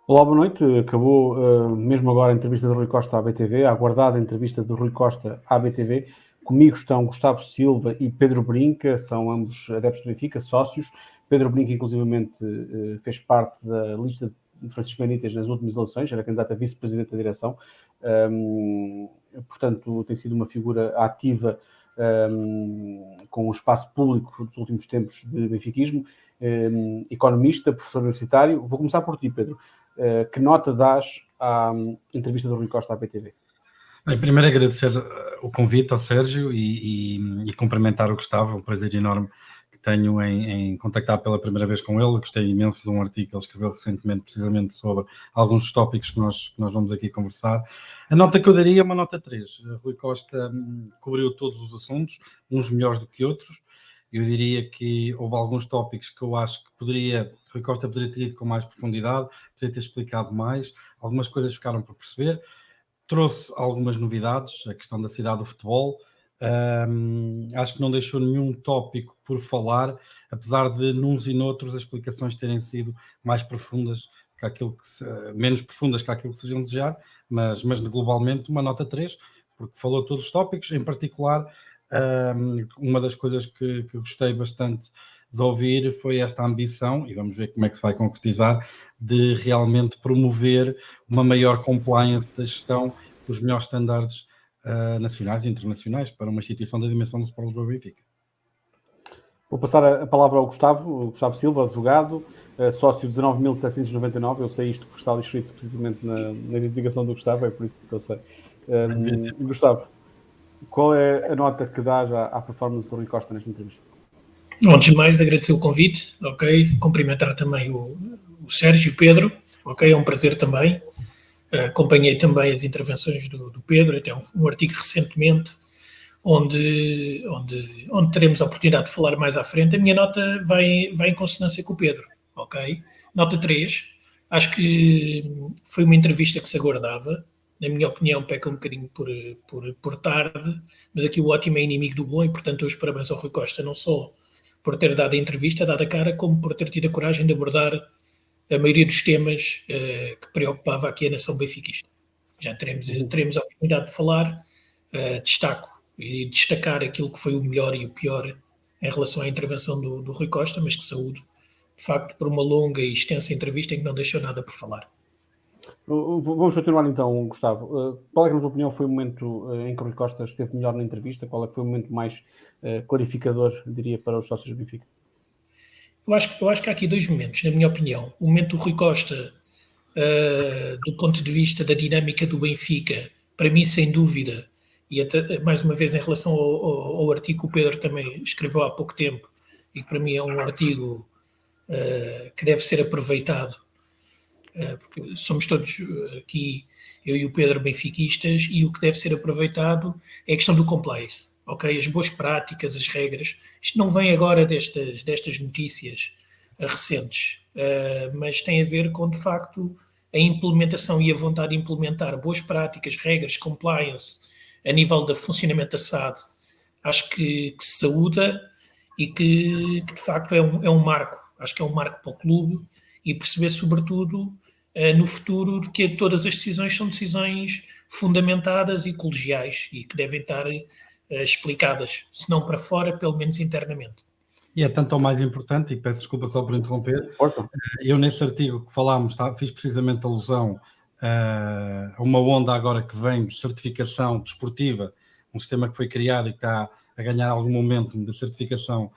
Olá, boa noite. Acabou mesmo agora a entrevista do Rui Costa à BTV, a aguardada entrevista do Rui Costa à BTV. Comigo estão Gustavo Silva e Pedro Brinca, são ambos adeptos do Benfica, sócios. Pedro Brinca, inclusivamente, fez parte da lista de Francisco Benítez nas últimas eleições, era candidato a vice-presidente da direção. Portanto, tem sido uma figura ativa com o espaço público dos últimos tempos de benfiquismo. Economista, professor universitário. Vou começar por ti, Pedro. Que nota dás à entrevista do Rui Costa à BTV? Bem, primeiro agradecer o convite ao Sérgio e cumprimentar o Gustavo, um prazer enorme que tenho em contactar pela primeira vez com ele. Gostei imenso de um artigo que ele escreveu recentemente, precisamente sobre alguns dos tópicos que nós vamos aqui conversar. A nota que eu daria é uma nota 3. Rui Costa cobriu todos os assuntos, uns melhores do que outros. Eu diria que houve alguns tópicos que eu acho que Rui Costa poderia ter ido com mais profundidade, poderia ter explicado mais, algumas coisas ficaram por perceber. Trouxe algumas novidades, a questão da cidade do futebol. Acho que não deixou nenhum tópico por falar, apesar de nuns e noutros as explicações terem sido mais profundas que aquilo menos profundas que aquilo que se deviam desejar, mas globalmente uma nota 3, porque falou todos os tópicos, em particular. Uma das coisas que gostei bastante de ouvir foi esta ambição, e vamos ver como é que se vai concretizar, de realmente promover uma maior compliance da gestão dos melhores standards nacionais e internacionais para uma instituição da dimensão do Sport Lisboa Benfica. Vou passar a palavra ao Gustavo Silva, advogado, sócio 19.799. Eu sei isto porque está escrito precisamente na identificação do Gustavo, é por isso que eu sei. Gustavo, qual é a nota que dás à performance do Rui Costa nesta entrevista? Antes de mais, agradecer o convite, ok? Cumprimentar também o Sérgio e o Pedro, ok? É um prazer também. Acompanhei também as intervenções do Pedro, até um artigo recentemente, onde teremos a oportunidade de falar mais à frente. A minha nota vai em consonância com o Pedro, ok? Nota 3. Acho que foi uma entrevista que se aguardava. Na minha opinião, peca um bocadinho por tarde, mas aqui o ótimo é inimigo do bom e, portanto, os parabéns ao Rui Costa, não só por ter dado a entrevista, dado a cara, como por ter tido a coragem de abordar a maioria dos temas que preocupava aqui a nação benfiquista. Já teremos a oportunidade de falar, destaco e destacar aquilo que foi o melhor e o pior em relação à intervenção do Rui Costa, mas que saúdo, de facto, por uma longa e extensa entrevista em que não deixou nada por falar. Vamos continuar então, Gustavo. Qual é que, na tua opinião, foi o momento em que o Rui Costa esteve melhor na entrevista? Qual é que foi o momento mais clarificador, diria, para os sócios do Benfica? Eu acho que há aqui dois momentos, na minha opinião. O momento do Rui Costa, do ponto de vista da dinâmica do Benfica, para mim, sem dúvida, e até, mais uma vez em relação ao artigo que o Pedro também escreveu há pouco tempo, e que para mim é um artigo que deve ser aproveitado, porque somos todos aqui, eu e o Pedro, benfiquistas, e o que deve ser aproveitado é a questão do compliance, ok? As boas práticas, as regras. Isto não vem agora destas notícias recentes, mas tem a ver com, de facto, a implementação e a vontade de implementar boas práticas, regras, compliance, a nível do funcionamento da SAD. Acho que se saúda e que de facto é um marco. Acho que é um marco para o clube e perceber, sobretudo, no futuro, de que todas as decisões são decisões fundamentadas e colegiais e que devem estar explicadas, se não para fora, pelo menos internamente. E é tanto ou mais importante, e peço desculpa só por interromper, Força. Eu nesse artigo que falámos, fiz precisamente alusão a uma onda agora que vem de certificação desportiva, um sistema que foi criado e que está a ganhar algum momento de certificação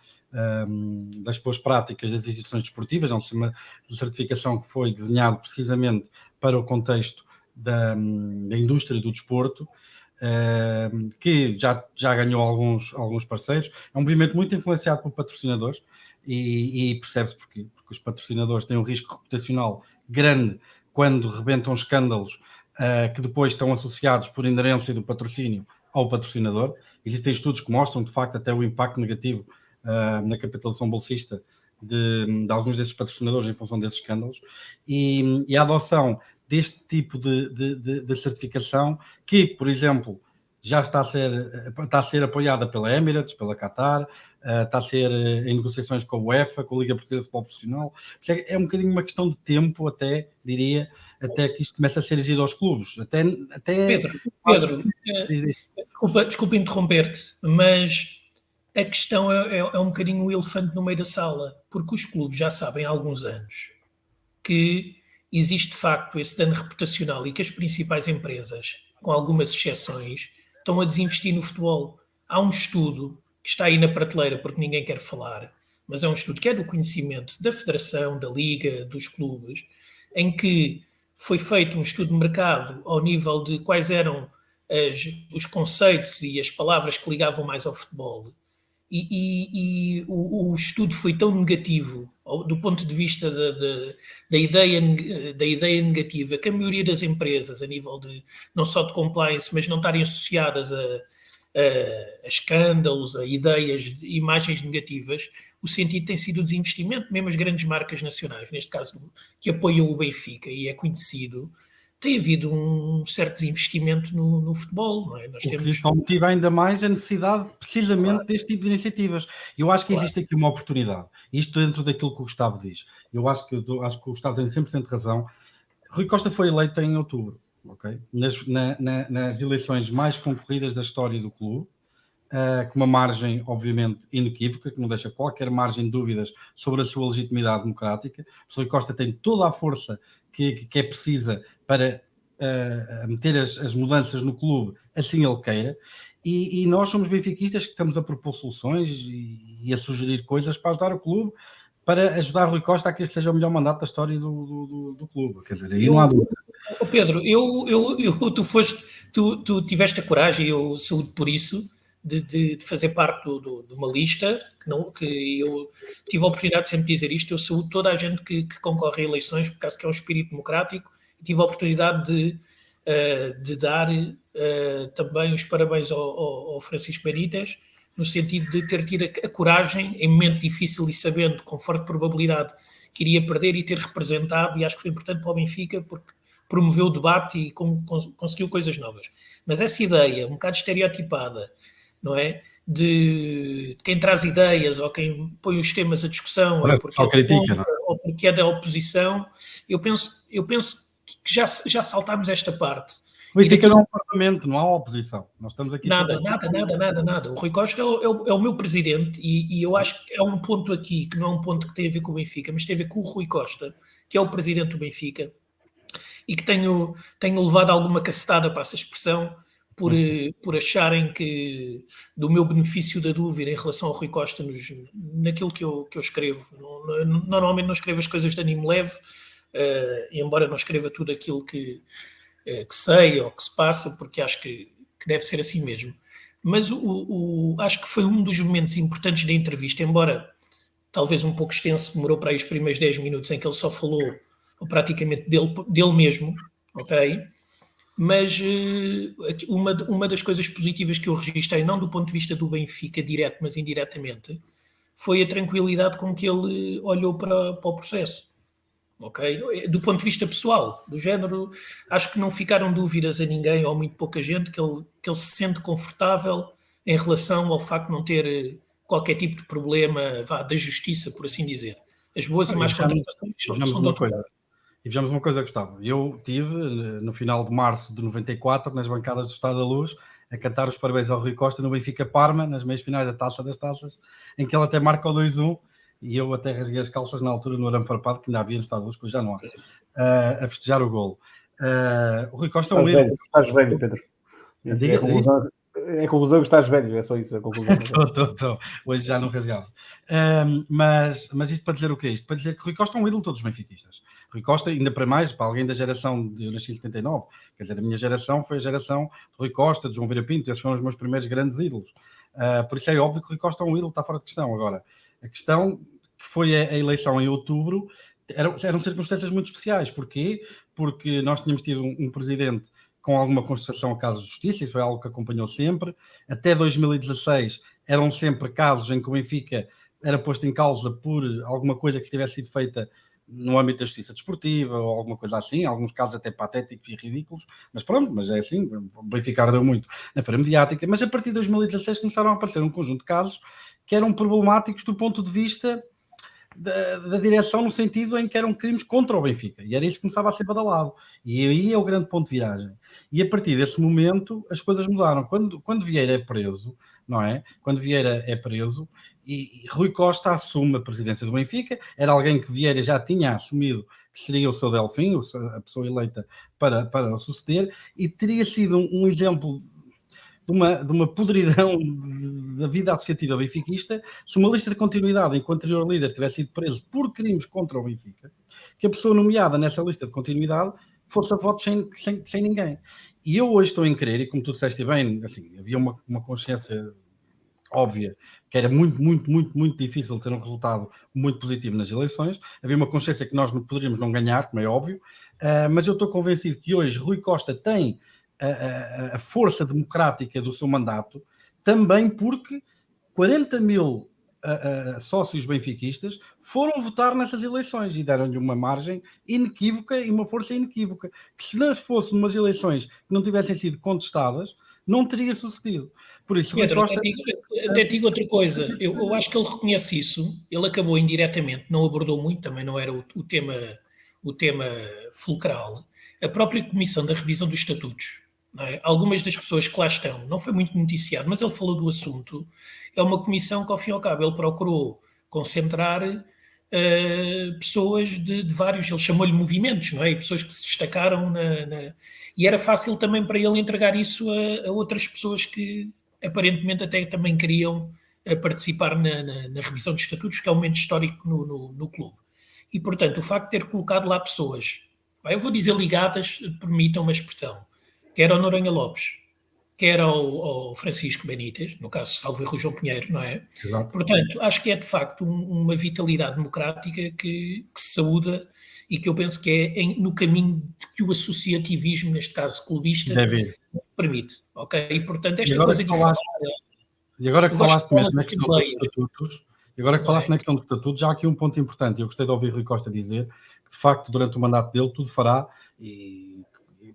das boas práticas das instituições desportivas, é um sistema de certificação que foi desenhado precisamente para o contexto da indústria do desporto, que já ganhou alguns parceiros. É um movimento muito influenciado por patrocinadores e percebe-se porquê. Porque os patrocinadores têm um risco reputacional grande quando rebentam escândalos que depois estão associados por inerência do patrocínio ao patrocinador. Existem estudos que mostram, de facto, até o impacto negativo na capitalização bolsista de alguns desses patrocinadores em função desses escândalos. E a adoção deste tipo de certificação, que, por exemplo, já está a ser apoiada pela Emirates, pela Qatar, está a ser em negociações com a UEFA, com a Liga Portuguesa de Futebol Profissional. É um bocadinho uma questão de tempo, até, diria, até que isto comece a ser exigido aos clubes. Pedro, desculpa interromper-te, mas a questão é um bocadinho o elefante no meio da sala, porque os clubes já sabem há alguns anos que existe de facto esse dano reputacional e que as principais empresas, com algumas exceções, estão a desinvestir no futebol. Há um estudo que está aí na prateleira porque ninguém quer falar, mas é um estudo que é do conhecimento da Federação, da Liga, dos clubes, em que foi feito um estudo de mercado ao nível de quais eram os conceitos e as palavras que ligavam mais ao futebol. E o estudo foi tão negativo do ponto de vista da ideia negativa que a maioria das empresas, a nível de não só de compliance, mas não estarem associadas a escândalos, a ideias, imagens negativas, o sentido tem sido o desinvestimento. Mesmo as grandes marcas nacionais, neste caso que apoiam o Benfica e é conhecido, tem havido um certo desinvestimento no futebol, não é? O que só motiva ainda mais a necessidade precisamente deste tipo de iniciativas. Eu acho que existe aqui uma oportunidade. Isto dentro daquilo que o Gustavo diz. Eu acho que o Gustavo tem 100% de razão. Rui Costa foi eleito em outubro, okay? Nas eleições mais concorridas da história do clube, com uma margem, obviamente, inequívoca, que não deixa qualquer margem de dúvidas sobre a sua legitimidade democrática. O Rui Costa tem toda a força que é precisa para meter as mudanças no clube, assim ele queira, e nós somos benfiquistas que estamos a propor soluções e a sugerir coisas para ajudar o clube, para ajudar Rui Costa a que este seja o melhor mandato da história do clube. Quer dizer, aí não há dúvida. Pedro, tu tiveste a coragem, e eu saúdo por isso, de fazer parte de uma lista que eu tive a oportunidade de sempre dizer isto. Eu saúdo toda a gente que concorre a eleições, por causa que é um espírito democrático, e tive a oportunidade de dar também os parabéns ao Francisco Benítez, no sentido de ter tido a coragem, em momento difícil e sabendo com forte probabilidade que iria perder, e ter representado, e acho que foi importante para o Benfica, porque promoveu o debate e conseguiu coisas novas. Mas essa ideia, um bocado estereotipada, não é? De quem traz ideias ou quem põe os temas à discussão ou porque é da oposição, eu penso que já saltámos esta parte. O Benfica não é um parlamento, não há oposição. Nós estamos aqui... Nada. O Rui Costa é o meu presidente, e eu acho que é um ponto aqui que não é um ponto que tem a ver com o Benfica, mas tem a ver com o Rui Costa, que é o presidente do Benfica, e que tenho levado alguma cacetada para essa expressão, por acharem que do meu benefício da dúvida em relação ao Rui Costa naquilo que eu escrevo. Normalmente não escrevo as coisas de ânimo leve, embora não escreva tudo aquilo que sei ou que se passa, porque acho que deve ser assim mesmo. Mas acho que foi um dos momentos importantes da entrevista, embora talvez um pouco extenso, demorou para aí os primeiros 10 minutos em que ele só falou praticamente dele mesmo, ok? Mas uma das coisas positivas que eu registrei, não do ponto de vista do Benfica direto, mas indiretamente, foi a tranquilidade com que ele olhou para o processo, ok? Do ponto de vista pessoal, do género, acho que não ficaram dúvidas a ninguém, ou muito pouca gente, que ele se sente confortável em relação ao facto de não ter qualquer tipo de problema da justiça, por assim dizer. As boas e más contratações são de outro lado. E vejamos uma coisa, Gustavo. Eu tive, no final de março de 94, nas bancadas do Estado da Luz, a cantar os parabéns ao Rui Costa no Benfica Parma, nas meias finais da Taça das Taças, em que ele até marca o 2-1, e eu até rasguei as calças na altura no arame farpado, que ainda havia no Estado da Luz, que já não há, a festejar o golo. O Rui Costa é um ídolo. Estás velho, Pedro. É a conclusão que estás velho, é só isso a conclusão. Tô. Hoje já não rasgava. Mas isto para dizer o quê? Isto para dizer que Rui Costa é um ídolo de todos os benfiquistas. Rui Costa, ainda para mais, para alguém da geração de... Eu nasci em 79, quer dizer, a minha geração foi a geração de Rui Costa, de João Vieira Pinto, esses foram os meus primeiros grandes ídolos. Por isso é óbvio que Rui Costa é um ídolo, está fora de questão. Agora, a questão que foi a eleição em outubro eram circunstâncias muito especiais. Porquê? Porque nós tínhamos tido um presidente com alguma contestação a casos de justiça, isso foi algo que acompanhou sempre. Até 2016 eram sempre casos em que o Benfica era posto em causa por alguma coisa que tivesse sido feita no âmbito da justiça desportiva ou alguma coisa assim, alguns casos até patéticos e ridículos, mas pronto, mas é assim, o Benfica ardeu muito na feira mediática, mas a partir de 2016 começaram a aparecer um conjunto de casos que eram problemáticos do ponto de vista da direção, no sentido em que eram crimes contra o Benfica, e era isso que começava a ser badalado, e aí é o grande ponto de viragem. E a partir desse momento as coisas mudaram. Quando Vieira é preso, não é? Quando Vieira é preso e Rui Costa assume a presidência do Benfica, era alguém que Vieira já tinha assumido que seria o seu Delfim, a pessoa eleita para o suceder, e teria sido um exemplo de uma podridão da vida associativa benfiquista, se uma lista de continuidade em que o anterior líder tivesse sido preso por crimes contra o Benfica, que a pessoa nomeada nessa lista de continuidade fosse a votos sem ninguém. E eu hoje estou em crer, e como tu disseste bem, assim, havia uma consciência óbvia que era muito difícil ter um resultado muito positivo nas eleições, havia uma consciência que nós poderíamos não ganhar, como é óbvio, mas eu estou convencido que hoje Rui Costa tem a força democrática do seu mandato, também porque 40 mil sócios benfiquistas foram votar nessas eleições e deram-lhe uma margem inequívoca e uma força inequívoca, que se não fosse umas eleições que não tivessem sido contestadas, não teria sucedido. Por isso, Pedro, Rui Costa... até digo outra coisa, eu acho que ele reconhece isso, ele acabou indiretamente, não abordou muito, também não era o tema fulcral, a própria Comissão da Revisão dos Estatutos. Não é? Algumas das pessoas que lá estão, não foi muito noticiado, mas ele falou do assunto, é uma comissão que ao fim e ao cabo ele procurou concentrar pessoas de vários, ele chamou-lhe movimentos, não é? E pessoas que se destacaram e era fácil também para ele entregar isso a outras pessoas que aparentemente até também queriam participar na revisão dos estatutos, que é um momento histórico no clube. E portanto o facto de ter colocado lá pessoas, eu vou dizer ligadas, permitam uma expressão, quer ao Noronha Lopes, quer ao Francisco Benítez, no caso salvo erro João Pinheiro, não é? Exato. Portanto, acho que é de facto uma vitalidade democrática que se saúda e que eu penso que é no caminho que o associativismo, neste caso clubista, permite, ok? E portanto esta coisa de falar... E agora que falaste mesmo na questão dos estatutos, na questão dos estatutos, já há aqui um ponto importante, eu gostei de ouvir Rui Costa dizer que de facto durante o mandato dele tudo fará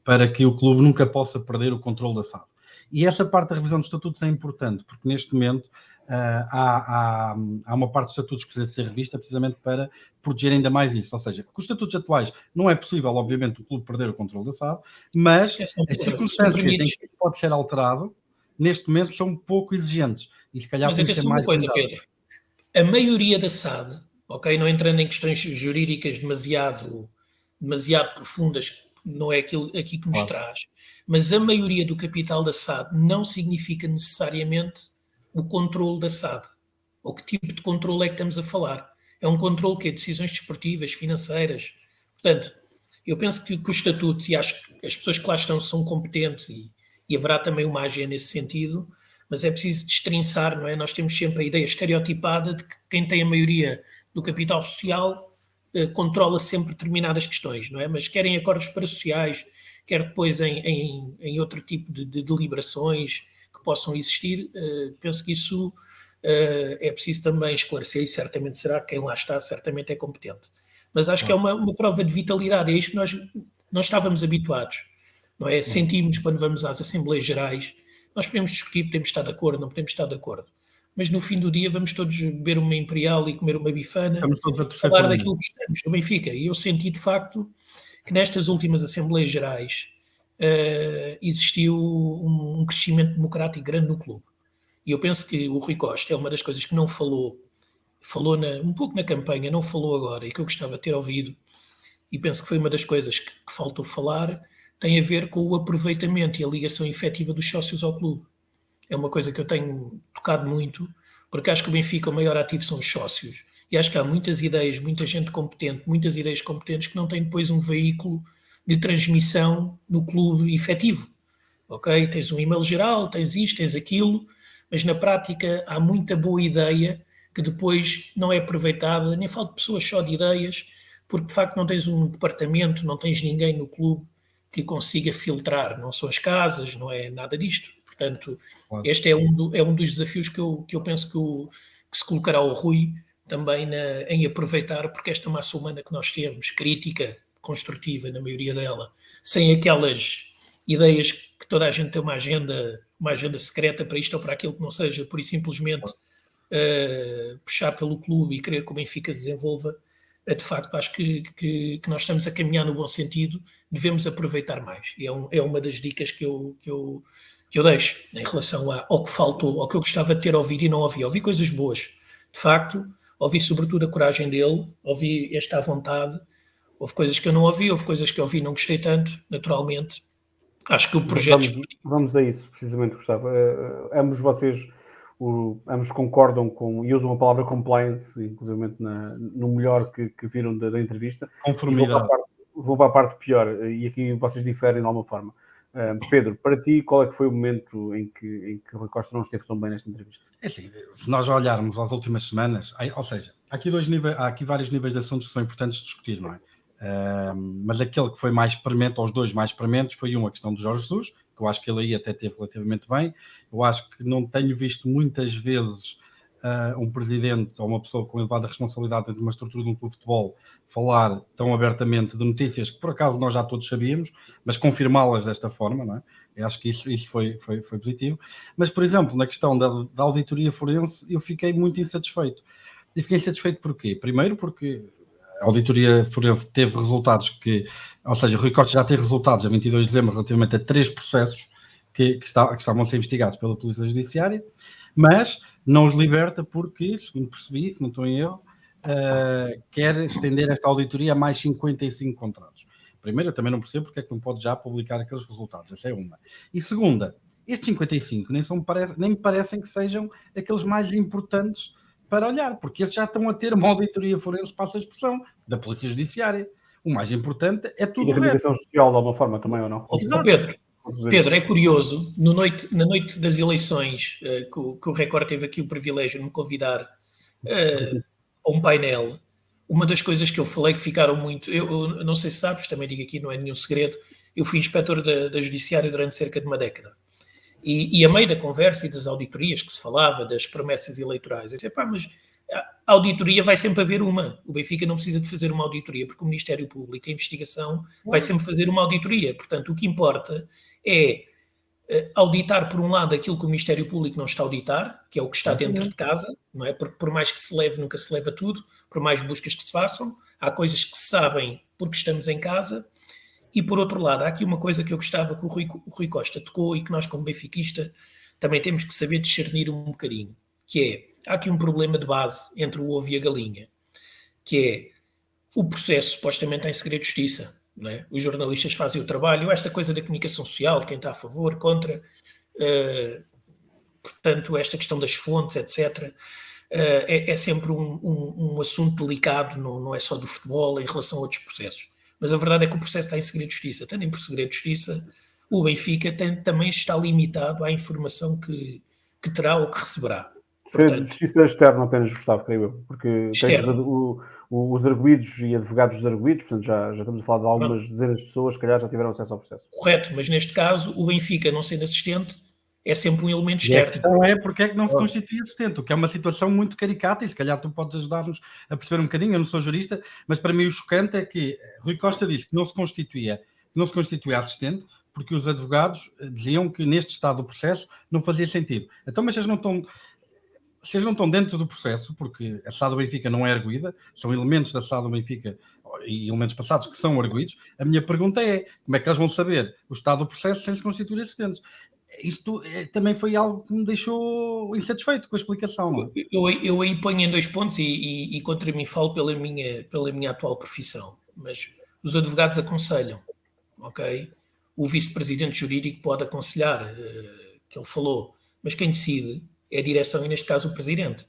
para que o clube nunca possa perder o controle da SAD. E essa parte da revisão dos estatutos é importante, porque neste momento há uma parte dos estatutos que precisa de ser revista precisamente para proteger ainda mais isso. Ou seja, com os estatutos atuais não é possível, obviamente, o clube perder o controle da SAD, mas as circunstâncias em que isso pode ser alterado, neste momento, são um pouco exigentes. E se calhar mas atenção uma coisa, Pedro. A maioria da SAD, ok, não entrando em questões jurídicas demasiado profundas, não é aquilo aqui que nos traz, mas a maioria do capital da SAD não significa necessariamente o controle da SAD. Ou que tipo de controle é que estamos a falar? É um controle que é decisões desportivas, financeiras. Portanto, eu penso que o estatuto, e acho que as pessoas que lá estão são competentes e haverá também uma AG nesse sentido, mas é preciso destrinçar, não é? Nós temos sempre a ideia estereotipada de que quem tem a maioria do capital social controla sempre determinadas questões, não é? Mas quer em acordos parasociais, quer depois em outro tipo de deliberações que possam existir, penso que isso é preciso também esclarecer e certamente será quem lá está, certamente é competente. Mas acho que é uma prova de vitalidade, é isto que nós não estávamos habituados, não é? Sentimos quando vamos às Assembleias Gerais, nós podemos discutir, podemos estar de acordo, não podemos estar de acordo, mas no fim do dia vamos todos beber uma imperial e comer uma bifana, falar daquilo que estamos no Benfica. E eu senti de facto que nestas últimas Assembleias Gerais existiu um crescimento democrático grande no clube. E eu penso que o Rui Costa é uma das coisas que não falou um pouco na campanha, não falou agora, e que eu gostava de ter ouvido, e penso que foi uma das coisas que faltou falar, tem a ver com o aproveitamento e a ligação efetiva dos sócios ao clube. É uma coisa que eu tenho tocado muito, porque acho que o Benfica, o maior ativo são os sócios. E acho que há muitas ideias, muita gente competente, muitas ideias competentes que não têm depois um veículo de transmissão no clube efetivo. Ok? Tens um e-mail geral, tens isto, tens aquilo, mas na prática há muita boa ideia que depois não é aproveitada, nem falo de pessoas só de ideias, porque de facto não tens um departamento, não tens ninguém no clube que consiga filtrar, não são as casas, não é nada disto. Portanto, este é um dos desafios que eu penso que se colocará ao Rui também em aproveitar, porque esta massa humana que nós temos, crítica, construtiva na maioria dela, sem aquelas ideias que toda a gente tem uma agenda secreta para isto ou para aquilo que não seja, por simplesmente puxar pelo clube e querer que o Benfica desenvolva, de facto acho que nós estamos a caminhar no bom sentido, devemos aproveitar mais. E é uma das dicas que eu deixo em relação ao que faltou, ao que eu gostava de ter ouvido e não ouvi. Ouvi coisas boas, de facto, ouvi sobretudo a coragem dele, ouvi esta vontade, houve coisas que eu não ouvi, houve coisas que eu ouvi e não gostei tanto, naturalmente. Acho que o projeto... Vamos a isso, precisamente, Gustavo. Ambos vocês... ambos concordam com, e usam a palavra compliance, inclusive no melhor que viram da entrevista. Conformidade. Vou para a parte pior, e aqui vocês diferem de alguma forma. Pedro, para ti, qual é que foi o momento em que Rui Costa não esteve tão bem nesta entrevista? É assim, se nós olharmos às últimas semanas, ou seja, há aqui vários níveis de assuntos que são importantes de discutir, não é? Mas aquele que foi mais premente, ou os dois mais prementes, foi a questão do Jorge Jesus, que eu acho que ele aí até teve relativamente bem. Eu acho que não tenho visto muitas vezes um presidente ou uma pessoa com elevada responsabilidade dentro de uma estrutura de um clube de futebol falar tão abertamente de notícias que por acaso nós já todos sabíamos, mas confirmá-las desta forma, não é? Eu acho que isso foi positivo. Mas, por exemplo, na questão da auditoria forense, eu fiquei muito insatisfeito. E fiquei insatisfeito porquê? Primeiro porque a auditoria forense teve resultados ou seja, o Rui Costa já teve resultados a 22 de dezembro relativamente a 3 processos que estavam a ser investigados pela Polícia Judiciária, mas não os liberta porque, segundo percebi, se não estou em erro, quer estender esta auditoria a mais 55 contratos. Primeiro, eu também não percebo porque é que não pode já publicar aqueles resultados, essa é uma. E segunda, estes 55 nem me parecem que sejam aqueles mais importantes para olhar, porque esses já estão a ter uma auditoria forense, passa a expressão, da Polícia Judiciária. O mais importante é tudo. E da comunicação social, de alguma forma, também, ou não? Pedro, é curioso, na noite das eleições, que o Record teve aqui o privilégio de me convidar a um painel, uma das coisas que eu falei que ficaram muito... Eu não sei se sabes, também digo aqui, não é nenhum segredo, eu fui inspetor da Judiciária durante cerca de uma década. E a meio da conversa e das auditorias que se falava, das promessas eleitorais, eu disse, mas a auditoria vai sempre haver uma. O Benfica não precisa de fazer uma auditoria, porque o Ministério Público, a investigação, vai sempre fazer uma auditoria. Portanto, o que importa é auditar, por um lado, aquilo que o Ministério Público não está a auditar, que é o que está dentro de casa, não é? Porque por mais que se leve, nunca se leva tudo, por mais buscas que se façam, há coisas que se sabem porque estamos em casa. E, por outro lado, há aqui uma coisa que eu gostava que o Rui Costa tocou e que nós, como benfiquista, também temos que saber discernir um bocadinho, que há aqui um problema de base entre o ovo e a galinha, que é o processo supostamente está em segredo de justiça, não é? Os jornalistas fazem o trabalho, esta coisa da comunicação social, de quem está a favor, contra, portanto, esta questão das fontes, etc., é sempre um assunto delicado, não é só do futebol, em relação a outros processos. Mas a verdade é que o processo está em segredo de justiça. Tendo por segredo de justiça, o Benfica também está limitado à informação que terá ou que receberá. Portanto, justiça externa apenas, Gustavo, creio eu, porque os arguidos e advogados dos arguidos, portanto já estamos a falar de algumas dezenas de pessoas que, calhar, já tiveram acesso ao processo. Correto, mas neste caso, o Benfica, não sendo assistente, é sempre um elemento externo. E a questão é porque é que não se constitui assistente, o que é uma situação muito caricata e se calhar tu podes ajudar-nos a perceber um bocadinho, eu não sou jurista, mas para mim o chocante é que Rui Costa disse que não se constituía assistente porque os advogados diziam que neste estado do processo não fazia sentido. Então, mas vocês não estão dentro do processo, porque a SAD do Benfica não é arguída, são elementos da SAD do Benfica e elementos passados que são arguídos. A minha pergunta é, como é que eles vão saber o estado do processo sem se constituir assistentes? Isto também foi algo que me deixou insatisfeito com a explicação. Não é? Eu aí ponho em 2 pontos e contra mim falo pela minha atual profissão, mas os advogados aconselham, ok? O vice-presidente jurídico pode aconselhar, que ele falou, mas quem decide é a direção e, neste caso, o presidente.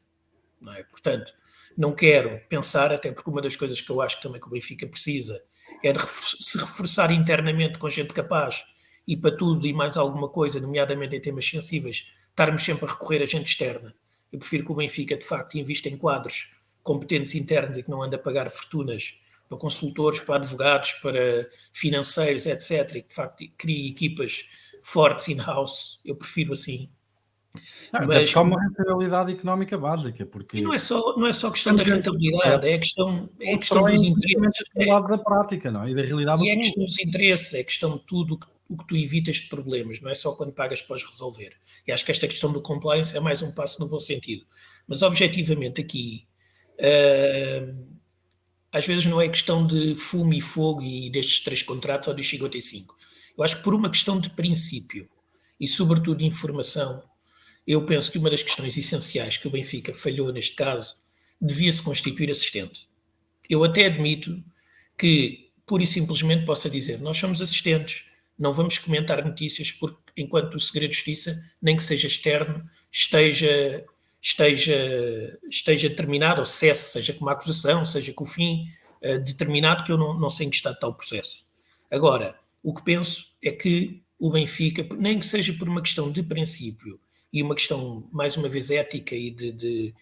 Não é? Portanto, não quero pensar, até porque uma das coisas que eu acho que também que o Benfica precisa é de se reforçar internamente com gente capaz e para tudo e mais alguma coisa, nomeadamente em temas sensíveis, estarmos sempre a recorrer a gente externa. Eu prefiro que o Benfica, de facto, invista em quadros competentes internos e que não ande a pagar fortunas para consultores, para advogados, para financeiros, etc. E que, de facto, crie equipas fortes in-house. Eu prefiro assim. Deve ser uma rentabilidade económica básica, porque... E não é só questão da rentabilidade, é a questão dos interesses. Do lado da prática, não é? E da realidade do E é clube. questão dos interesses, é questão de tudo o que tu evitas de problemas, não é só quando pagas para os resolver. E acho que esta questão do compliance é mais um passo no bom sentido. Mas, objetivamente, aqui, às vezes não é questão de fumo e fogo e destes 3 contratos ou dos 55. Eu acho que por uma questão de princípio e, sobretudo, de informação, eu penso que uma das questões essenciais que o Benfica falhou neste caso devia-se constituir assistente. Eu até admito que, pura e simplesmente, possa dizer, nós somos assistentes, não vamos comentar notícias porque, enquanto o segredo de justiça, nem que seja externo, esteja determinado, ou cesse, seja com uma acusação, seja com o fim determinado, que eu não sei em que está tal processo. Agora, o que penso é que o Benfica, nem que seja por uma questão de princípio e uma questão, mais uma vez, ética e de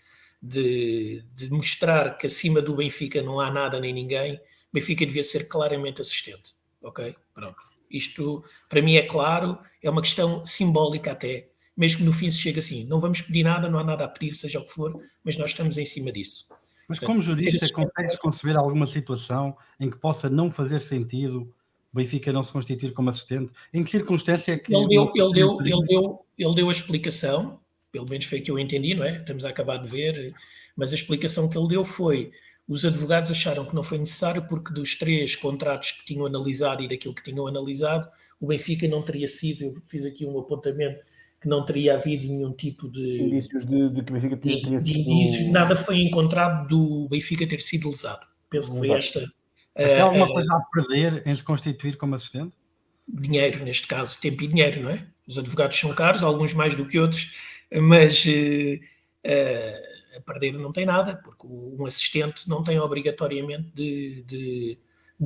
mostrar que acima do Benfica não há nada nem ninguém, o Benfica devia ser claramente assistente. Ok? Pronto. Isto, para mim, é claro, é uma questão simbólica até, mesmo que no fim se chegue assim, não vamos pedir nada, não há nada a pedir, seja o que for, mas nós estamos em cima disso. Mas como jurista, consegues conceber alguma situação em que possa não fazer sentido o Benfica não se constituir como assistente? Em que circunstância é que... Ele deu a explicação, pelo menos foi que eu entendi, não é? Estamos a acabar de ver, mas a explicação que ele deu foi: os advogados acharam que não foi necessário porque dos 3 contratos que tinham analisado e daquilo que tinham analisado, o Benfica não teria sido, eu fiz aqui um apontamento, que não teria havido nenhum tipo de indícios de que o Benfica teria sido... indícios, nada foi encontrado do Benfica ter sido lesado. Penso que foi esta... Mas tem alguma coisa a perder em se constituir como assistente? Dinheiro, neste caso, tempo e dinheiro, não é? Os advogados são caros, alguns mais do que outros, mas a perder não tem nada, porque um assistente não tem obrigatoriamente de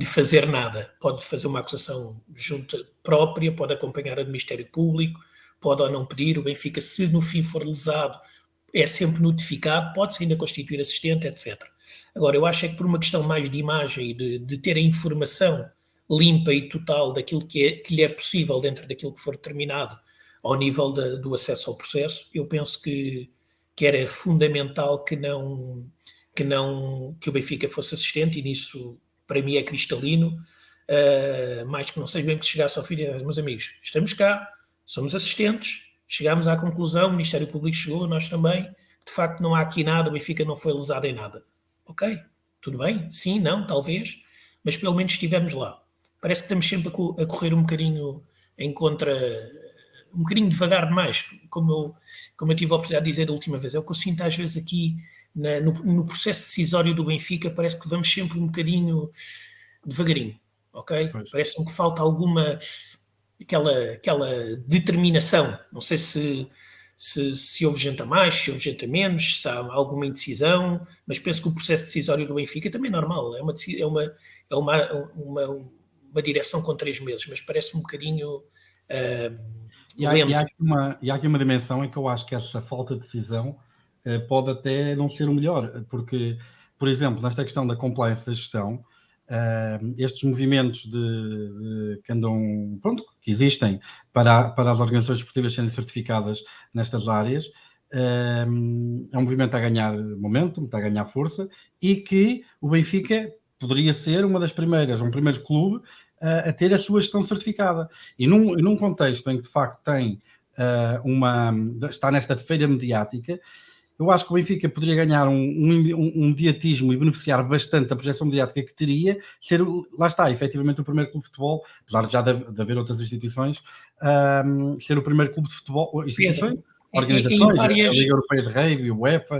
fazer nada. Pode fazer uma acusação junta própria, pode acompanhar a do Ministério Público, pode ou não pedir. O Benfica, se no fim for lesado, é sempre notificado, pode-se ainda constituir assistente, etc. Agora, eu acho é que por uma questão mais de imagem e de ter a informação limpa e total daquilo que lhe é possível dentro daquilo que for determinado ao nível do acesso ao processo, eu penso que era fundamental que o Benfica fosse assistente, e nisso para mim é cristalino, mais que não seja bem que chegasse ao fim e disse: meus amigos, estamos cá, somos assistentes, chegámos à conclusão, o Ministério Público chegou, nós também, de facto não há aqui nada, o Benfica não foi lesado em nada. Ok, tudo bem, sim, não, talvez, mas pelo menos estivemos lá. Parece que estamos sempre a correr um bocadinho em contra, um bocadinho devagar demais, como eu tive a oportunidade de dizer da última vez. É o que eu sinto às vezes aqui no processo decisório do Benfica, parece que vamos sempre um bocadinho devagarinho, ok? Pois. Parece-me que falta alguma, aquela determinação. Não sei se houve gente a mais, se houve gente a menos, se há alguma indecisão, mas penso que o processo decisório do Benfica também é normal, é uma direção com 3 meses, mas parece-me um bocadinho lento. E há aqui uma dimensão em que eu acho que essa falta de decisão pode até não ser o melhor, porque, por exemplo, nesta questão da compliance da gestão, estes movimentos que andam, pronto, que existem para as organizações esportivas serem certificadas nestas áreas, é um movimento a ganhar momentum, a ganhar força, e que o Benfica poderia ser um primeiro clube a ter a sua gestão certificada. E num contexto em que, de facto, está nesta feira mediática, eu acho que o Benfica poderia ganhar um mediatismo e beneficiar bastante da projeção mediática que teria, lá está, efetivamente o primeiro clube de futebol, apesar de já de haver outras instituições, ser o primeiro clube de futebol, instituições, organizações, a Liga Europeia de Rugby, o UEFA...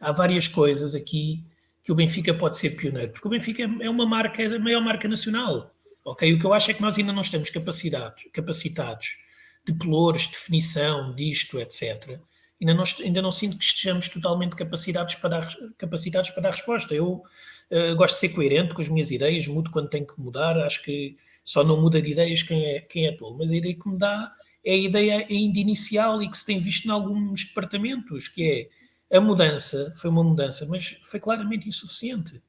Há várias coisas aqui que o Benfica pode ser pioneiro, porque o Benfica é uma marca, a maior marca nacional. Okay? O que eu acho é que nós ainda não estamos capacitados de pelouros, definição disto, etc. Ainda não sinto que estejamos totalmente capacitados para dar resposta. Eu gosto de ser coerente com as minhas ideias, mudo quando tenho que mudar, acho que só não muda de ideias quem é tolo, mas a ideia que me dá é a ideia ainda inicial e que se tem visto em alguns departamentos, que é a mudança, foi uma mudança, mas foi claramente insuficiente,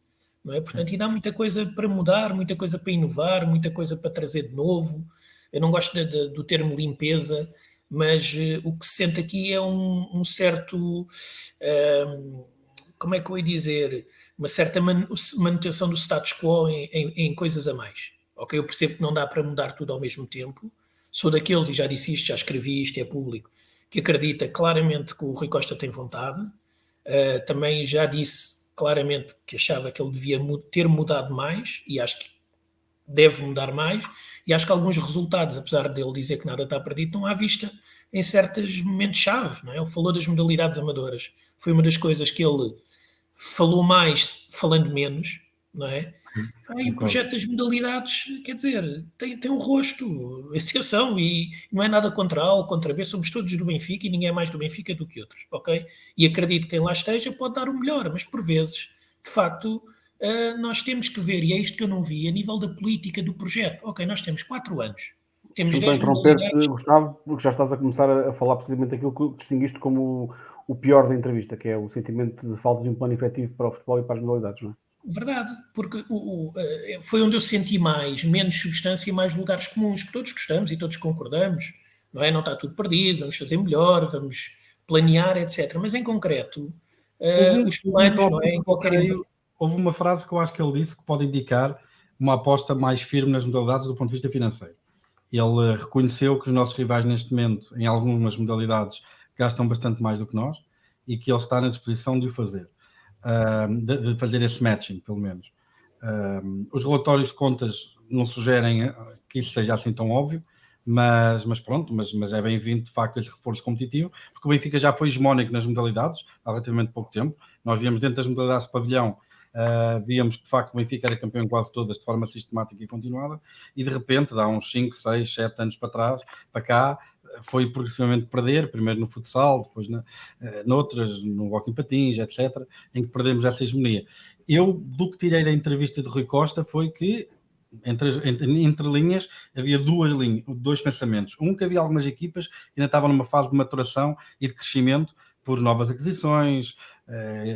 não é? Portanto, ainda há muita coisa para mudar, muita coisa para inovar, muita coisa para trazer de novo, eu não gosto do termo limpeza, mas o que se sente aqui é um certo, como é que eu ia dizer, uma certa manutenção do status quo em coisas a mais. Ok, eu percebo que não dá para mudar tudo ao mesmo tempo. Sou daqueles, e já disse isto, já escrevi isto, é público, que acredita claramente que o Rui Costa tem vontade. Também já disse claramente que achava que ele devia ter mudado mais, e acho que deve mudar mais, e acho que alguns resultados, apesar dele dizer que nada está perdido, estão à vista em certos momentos-chave. Não é? Ele falou das modalidades amadoras. Foi uma das coisas que ele falou mais falando menos, não é? E o projeto das modalidades, quer dizer, tem um rosto, atenção, e não é nada contra A ou contra B, somos todos do Benfica e ninguém é mais do Benfica do que outros, ok? E acredito que quem lá esteja pode dar o melhor, mas por vezes, de facto, nós temos que ver, e é isto que eu não vi, a nível da política do projeto. Ok, nós temos 4 anos, temos 10 modalidades. Gustavo, porque já estás a começar a falar precisamente aquilo que distinguiste como o pior da entrevista, que é o sentimento de falta de um plano efetivo para o futebol e para as modalidades, não é? Verdade, porque foi onde eu senti menos substância e mais lugares comuns, que todos gostamos e todos concordamos, não é? Não está tudo perdido, vamos fazer melhor, vamos planear, etc. Mas em concreto, os planos, não é? Em qualquer... Houve uma frase que eu acho que ele disse que pode indicar uma aposta mais firme nas modalidades do ponto de vista financeiro. Ele reconheceu que os nossos rivais neste momento, em algumas modalidades, gastam bastante mais do que nós e que ele está na disposição de o fazer. De fazer esse matching, pelo menos. Os relatórios de contas não sugerem que isso seja assim tão óbvio, mas pronto, mas é bem-vindo de facto esse reforço competitivo, porque o Benfica já foi hegemónico nas modalidades há relativamente pouco tempo. Nós víamos dentro das modalidades de pavilhão, víamos que de facto o Benfica era campeão em quase todas de forma sistemática e continuada, e de repente, há uns 5, 6, 7 anos para cá, foi progressivamente perder, primeiro no futsal, depois noutras, no hóquei em patins, etc., em que perdemos essa hegemonia. Eu, do que tirei da entrevista de Rui Costa, foi que, entre linhas, havia dois pensamentos. Um, que havia algumas equipas que ainda estavam numa fase de maturação e de crescimento por novas aquisições,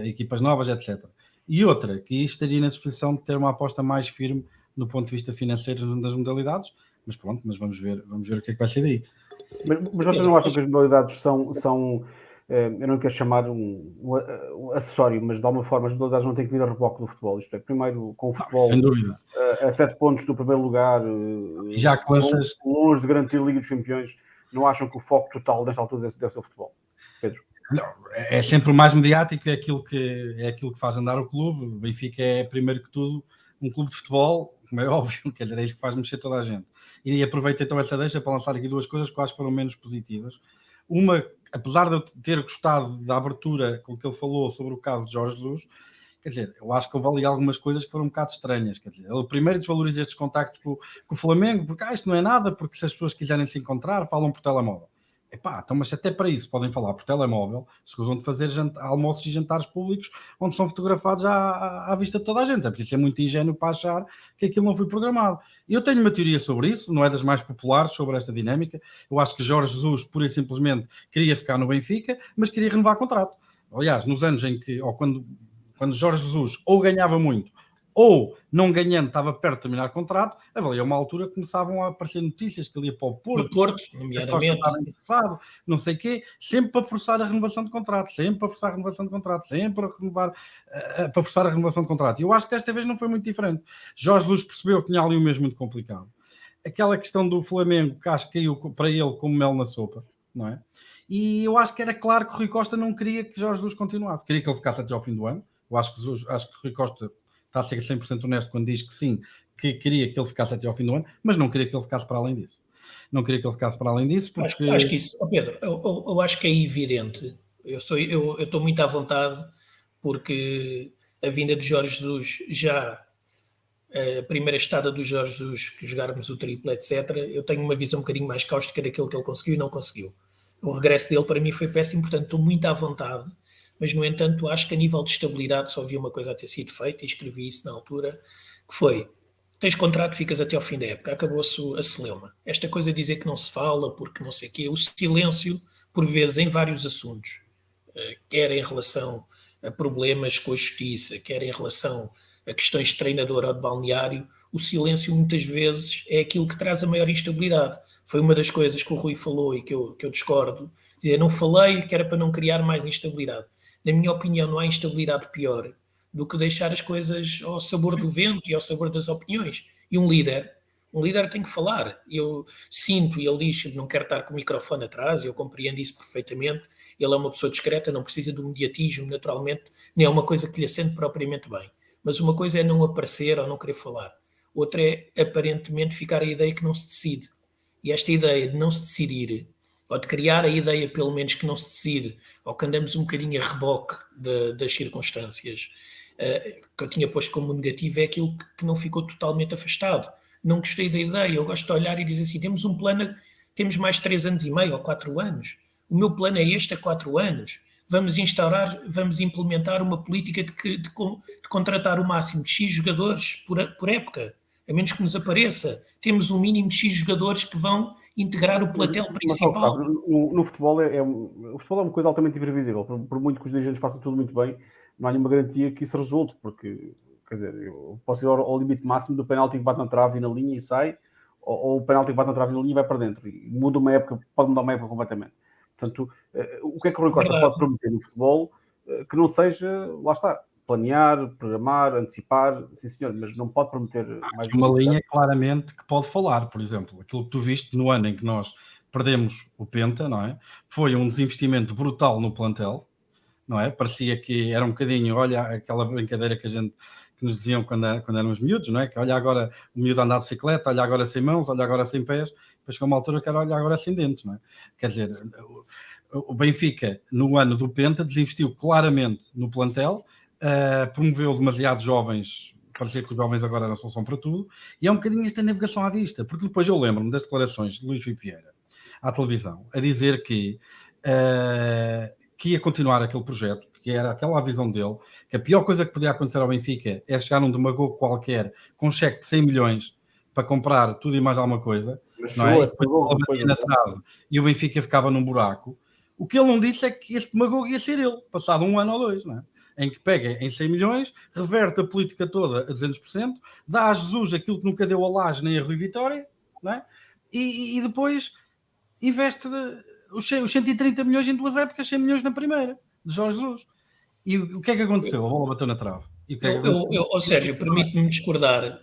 equipas novas, etc. E outra, que estaria na disposição de ter uma aposta mais firme do ponto de vista financeiro das modalidades, mas pronto, mas vamos ver o que é que vai ser daí. Mas vocês não acham que as modalidades são eu não quero chamar um acessório, mas de alguma forma as modalidades não têm que vir a reboque do futebol? Isto é, primeiro com o futebol sem dúvida. A 7 pontos do primeiro lugar, já que lanças... longe de garantir a Liga dos Campeões, não acham que o foco total desta altura deve ser o futebol? Pedro? Não, é sempre o mais mediático, é aquilo que faz andar o clube. O Benfica é, primeiro que tudo, um clube de futebol, como é óbvio, quer dizer, é isso que faz mexer toda a gente. E aproveito então essa deixa para lançar aqui duas coisas que eu acho que foram menos positivas. Uma, apesar de eu ter gostado da abertura com que ele falou sobre o caso de Jorge Jesus, quer dizer, eu acho que houve ali algumas coisas que foram um bocado estranhas. Quer dizer, ele primeiro desvaloriza estes contactos com o Flamengo, porque isto não é nada, porque se as pessoas quiserem se encontrar, falam por telemóvel. Epá, então, mas até para isso podem falar por telemóvel, escusam de fazer almoços e jantares públicos onde são fotografados à vista de toda a gente. É preciso ser muito ingênuo para achar que aquilo não foi programado. Eu tenho uma teoria sobre isso, não é das mais populares, sobre esta dinâmica. Eu acho que Jorge Jesus, pura e simplesmente, queria ficar no Benfica, mas queria renovar contrato. Aliás, nos anos em que, ou quando Jorge Jesus ou ganhava muito, ou não ganhando, estava perto de terminar o contrato, ali a uma altura começavam a aparecer notícias que ele ia para o Porto, no Porto, nomeadamente, estava interessado, não sei o quê, sempre para forçar a renovação de contrato, sempre para forçar a renovação de contrato. E eu acho que desta vez não foi muito diferente. Jorge Luz percebeu que tinha ali um mês muito complicado. Aquela questão do Flamengo, que acho que caiu para ele como mel na sopa, não é? E eu acho que era claro que o Rui Costa não queria que Jorge Luz continuasse, queria que ele ficasse até ao fim do ano. Eu acho que o Rui Costa está a ser 100% honesto quando diz que sim, que queria que ele ficasse até ao fim do ano, mas não queria que ele ficasse para além disso. Porque... Acho que isso, Pedro, eu acho que é evidente. Eu estou muito à vontade porque a vinda de Jorge Jesus, já a primeira estada do Jorge Jesus, que jogarmos o triplo, etc., eu tenho uma visão um bocadinho mais cáustica daquilo que ele conseguiu e não conseguiu. O regresso dele para mim foi péssimo, portanto estou muito à vontade. Mas, no entanto, acho que a nível de estabilidade só havia uma coisa a ter sido feita, e escrevi isso na altura, que foi: tens contrato, ficas até ao fim da época, acabou-se a celeuma. Esta coisa de dizer que não se fala, porque não sei o quê, o silêncio, por vezes, em vários assuntos, quer em relação a problemas com a justiça, quer em relação a questões de treinador ou de balneário, o silêncio muitas vezes é aquilo que traz a maior instabilidade. Foi uma das coisas que o Rui falou e que eu discordo. Dizer, não falei que era para não criar mais instabilidade. Na minha opinião, não há instabilidade pior do que deixar as coisas ao sabor do vento e ao sabor das opiniões. E um líder tem que falar. Eu sinto, e ele diz que não quer estar com o microfone atrás, eu compreendo isso perfeitamente. Ele é uma pessoa discreta, não precisa do mediatismo, naturalmente, nem é uma coisa que lhe assente propriamente bem. Mas uma coisa é não aparecer ou não querer falar. Outra é, aparentemente, ficar a ideia que não se decide. E esta ideia de não se decidir, ou de criar a ideia, pelo menos, que não se decide, ou que andamos um bocadinho a reboque das circunstâncias, que eu tinha posto como negativo, é aquilo que não ficou totalmente afastado. Não gostei da ideia, eu gosto de olhar e dizer assim, temos um plano, temos mais 3 anos e meio ou 4 anos, o meu plano é este a 4 anos, vamos implementar uma política de contratar o máximo de X jogadores por época, a menos que nos apareça, temos um mínimo de X jogadores que vão integrar o plantel principal. No futebol o futebol é uma coisa altamente imprevisível, por muito que os dirigentes façam tudo muito bem, não há nenhuma garantia que isso resulte, porque, quer dizer, eu posso ir ao limite máximo do penalti que bate na trave e na linha e sai, ou o penalti que bate na trave e na linha e vai para dentro, e muda uma época, pode mudar uma época completamente. Portanto, o que é que o Rui Costa pode prometer no futebol que não seja, lá está, planear, programar, antecipar, sim senhor, mas não pode prometer mais uma linha claramente que pode falar, por exemplo, aquilo que tu viste no ano em que nós perdemos o Penta, não é? Foi um desinvestimento brutal no plantel, não é? Parecia que era um bocadinho, olha, aquela brincadeira que nos diziam quando éramos miúdos, não é? Que olha agora o miúdo a andar de bicicleta, olha agora sem mãos, olha agora sem pés, depois com uma altura que era olha agora sem dentes, não é? Quer dizer, o Benfica no ano do Penta desinvestiu claramente no plantel, promoveu demasiados jovens, parecia que os jovens agora eram solução para tudo, e é um bocadinho esta navegação à vista, porque depois eu lembro-me das declarações de Luís Filipe Vieira à televisão, a dizer que ia continuar aquele projeto, porque era aquela a visão dele, que a pior coisa que podia acontecer ao Benfica é chegar num demagogo qualquer com um cheque de 100 milhões para comprar tudo e mais alguma coisa, não é? E o Benfica ficava num buraco. O que ele não disse é que esse demagogo ia ser ele, passado 1 ano ou 2, não é? Em que pega em 100 milhões, reverte a política toda a 200%, dá a Jesus aquilo que nunca deu a Laje nem a Rui Vitória, não é? E depois investe os 130 milhões em 2 épocas, 100 milhões na primeira, de Jorge Jesus. E o que é que aconteceu? A bola bateu na trave. Sérgio, permite-me discordar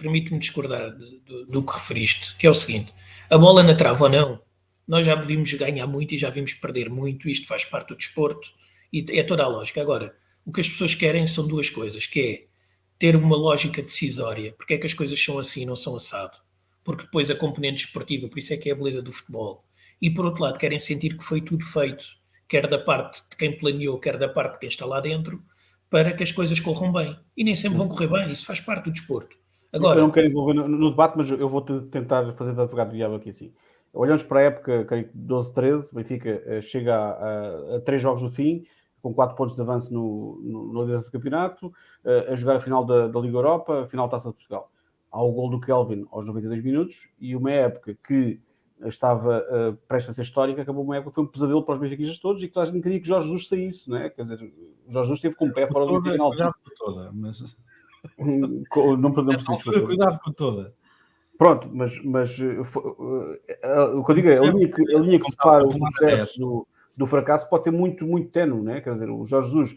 do que referiste, que é o seguinte, a bola na trave ou não, nós já vimos ganhar muito e já vimos perder muito, isto faz parte do desporto e é toda a lógica. Agora, o que as pessoas querem são 2 coisas, que é ter uma lógica decisória, porque é que as coisas são assim e não são assado, porque depois a componente desportiva, por isso é que é a beleza do futebol, e por outro lado querem sentir que foi tudo feito, quer da parte de quem planeou, quer da parte de quem está lá dentro, para que as coisas corram bem, e nem sempre vão correr bem, isso faz parte do desporto. Agora, eu não quero envolver no debate, mas eu vou tentar fazer de advogado do diabo aqui assim. Olhamos para a época 12-13, o Benfica chega a 3 jogos no fim, com 4 pontos de avanço no liderança do campeonato, a jogar a final da Liga Europa, a final da Taça de Portugal. Há o gol do Kelvin aos 92 minutos, e uma época que estava prestes a ser histórica, acabou uma época que foi um pesadelo para os benfiquistas todos, e que toda a gente queria que Jorge Jesus saísse, não é? Quer dizer, Jorge Jesus esteve com o pé fora do Benfica. Cuidado com toda, mas... Não podemos perceber. Cuidado com toda. Pronto, mas o que eu digo é a linha que separa o sucesso do fracasso pode ser muito, muito ténue, né? Quer dizer, o Jorge Jesus,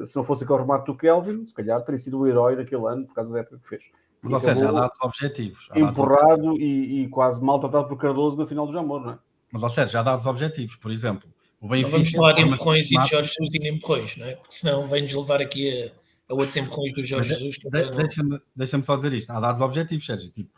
se não fosse aquele remate do Kelvin, se calhar teria sido o herói daquele ano por causa da época que fez. Mas, ou seja, há dados objetivos. Empurrado e quase maltratado por Cardoso na final do Jamor, não é? Mas, ou seja, há dados objetivos. Por exemplo, o Benfica... Não vamos falar de empurrões e de Jorge Jesus e de empurrões, não é? Porque senão vem-nos levar aqui a outros empurrões do Jorge Jesus. Deixa-me só dizer isto. Há dados objetivos, Sérgio. Tipo,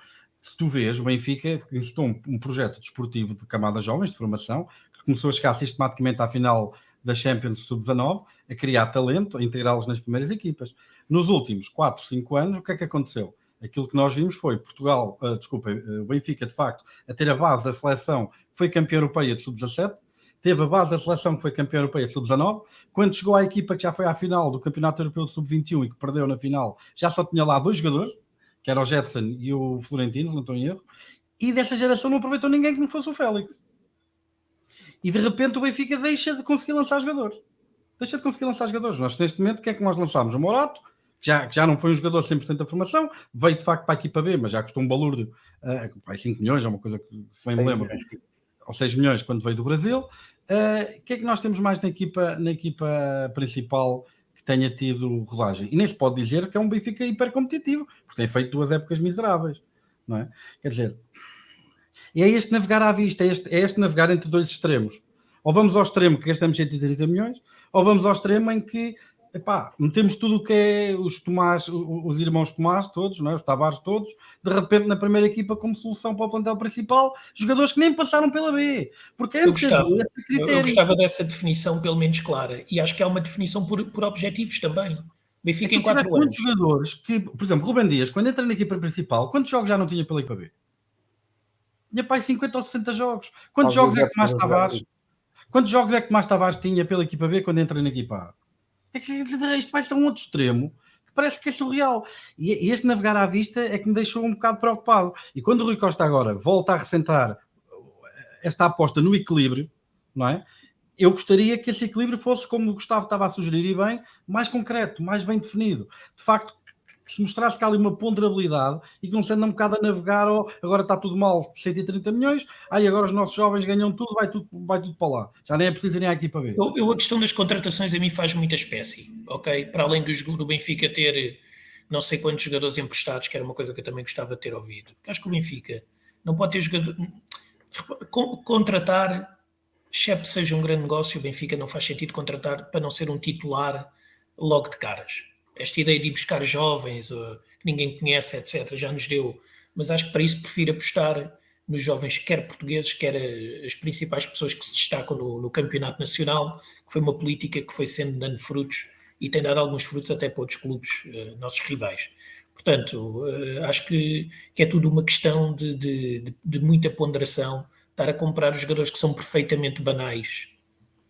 se tu vês, o Benfica instou um projeto desportivo de camadas jovens, de formação, que começou a chegar sistematicamente à final da Champions Sub-19, a criar talento, a integrá-los nas primeiras equipas. Nos últimos 4, 5 anos, o que é que aconteceu? Aquilo que nós vimos foi o Benfica, de facto, a ter a base da seleção que foi campeã europeia de Sub-17, teve a base da seleção que foi campeã europeia de Sub-19, quando chegou à equipa que já foi à final do Campeonato Europeu de Sub-21 e que perdeu na final, já só tinha lá 2 jogadores, que era o Jetson e o Florentino, se não estou em erro, e dessa geração não aproveitou ninguém que não fosse o Félix. E de repente o Benfica deixa de conseguir lançar jogadores. Nós, neste momento, o que é que nós lançámos? O Morato, que que já não foi um jogador 100% da formação, veio de facto para a equipa B, mas já custou um balúrdio, 5 milhões, é uma coisa que se bem me lembro, ou 6 milhões quando veio do Brasil. O que é que nós temos mais na equipa principal que tenha tido rodagem? E nem se pode dizer que é um Benfica hiper competitivo, porque tem feito 2 épocas miseráveis, não é? Quer dizer, é este navegar à vista, é este navegar entre 2 extremos. Ou vamos ao extremo que gastamos 130 milhões, ou vamos ao extremo em que metemos tudo o que é os irmãos Tomás todos, não é? Os Tavares todos, de repente na primeira equipa como solução para o plantel principal, jogadores que nem passaram pela B. Porque eu gostava dessa definição pelo menos clara, e acho que é uma definição por objetivos também. Benfica em 4 anos. Jogadores que, por exemplo, Rubem Dias, quando entra na equipa principal, quantos jogos já não tinha pela equipa B? Tinha pai 50 ou 60 jogos. Quantos jogos é que Tomás Tavares tinha pela equipa B quando entra na equipa A? É que isto vai ser um outro extremo que parece que é surreal. E este navegar à vista é que me deixou um bocado preocupado. E quando o Rui Costa agora volta a recentrar esta aposta no equilíbrio, não é? Eu gostaria que esse equilíbrio fosse, como o Gustavo estava a sugerir, e bem, mais concreto, mais bem definido. De facto, que se mostrasse que há ali uma ponderabilidade e que não se anda um bocado a navegar, agora está tudo mal, 130 milhões, agora os nossos jovens ganham tudo, vai tudo para lá. Já nem é preciso irem à equipa B. A questão das contratações a mim faz muita espécie, ok? Para além do Benfica ter não sei quantos jogadores emprestados, que era uma coisa que eu também gostava de ter ouvido. Acho que o Benfica não pode ter jogador... Contratar, excepto seja um grande negócio, o Benfica não faz sentido contratar para não ser um titular logo de caras. Esta ideia de ir buscar jovens que ninguém conhece, etc., já nos deu. Mas acho que para isso prefiro apostar nos jovens, quer portugueses, quer as principais pessoas que se destacam no campeonato nacional, que foi uma política que foi sendo dando frutos e tem dado alguns frutos até para outros clubes, nossos rivais. Portanto, acho que é tudo uma questão de muita ponderação, estar a comprar os jogadores que são perfeitamente banais.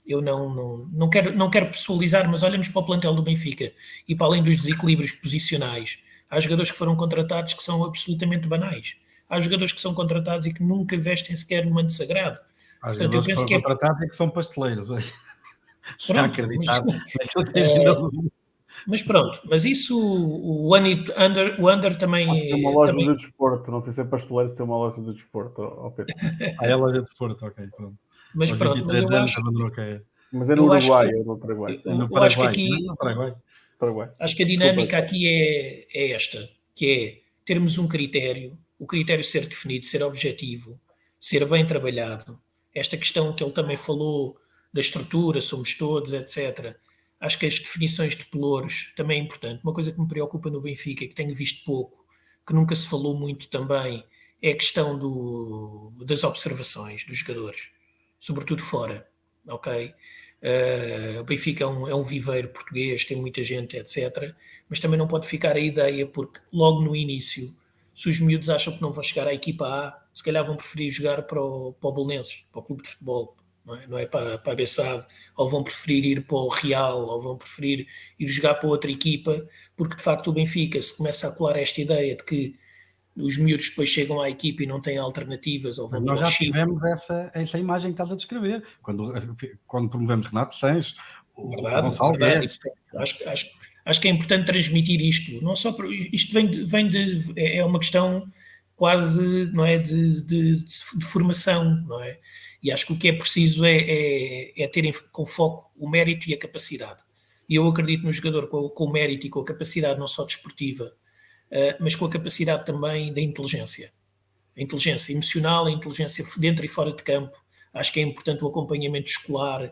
Eu não quero pessoalizar, mas olhamos para o plantel do Benfica e para além dos desequilíbrios posicionais, há jogadores que foram contratados que são absolutamente banais. Há jogadores que são contratados e que nunca vestem sequer no manto sagrado. Há jogadores que foram contratados e que são pasteleiros. Pronto, mas pronto, mas isso o Under também... Tem uma loja de desporto, não sei se é pasteleiro, se tem uma loja de desporto. É loja de desporto, ok, pronto. Mas pronto, mas eu acho... Mas é no Uruguai, é no Paraguai. Eu acho que aqui... Acho que a dinâmica aqui é esta, que é termos um critério, o critério ser definido, ser objetivo, ser bem trabalhado. Esta questão que ele também falou da estrutura, somos todos, etc. Acho que as definições de pelouros também é importante. Uma coisa que me preocupa no Benfica, que tenho visto pouco, que nunca se falou muito também, é a questão das observações dos jogadores, sobretudo fora, ok? O Benfica é um viveiro português, tem muita gente, etc. Mas também não pode ficar a ideia, porque logo no início, se os miúdos acham que não vão chegar à equipa A, se calhar vão preferir jogar para o Belenenses, para o clube de futebol, não é para a Bessade, ou vão preferir ir para o Real, ou vão preferir ir jogar para outra equipa, porque de facto o Benfica, se começa a colar esta ideia de que os miúdos depois chegam à equipa e não têm alternativas, ou vão nós já tivemos essa imagem que estás a descrever, quando promovemos Renato Sanches, verdade. Acho que é importante transmitir isto, não só isto é uma questão quase, não é, de formação, não é? E acho que o que é preciso é terem com foco o mérito e a capacidade. E eu acredito no jogador com o mérito e com a capacidade não só desportiva, mas com a capacidade também da inteligência. A inteligência emocional, a inteligência dentro e fora de campo. Acho que é importante o acompanhamento escolar,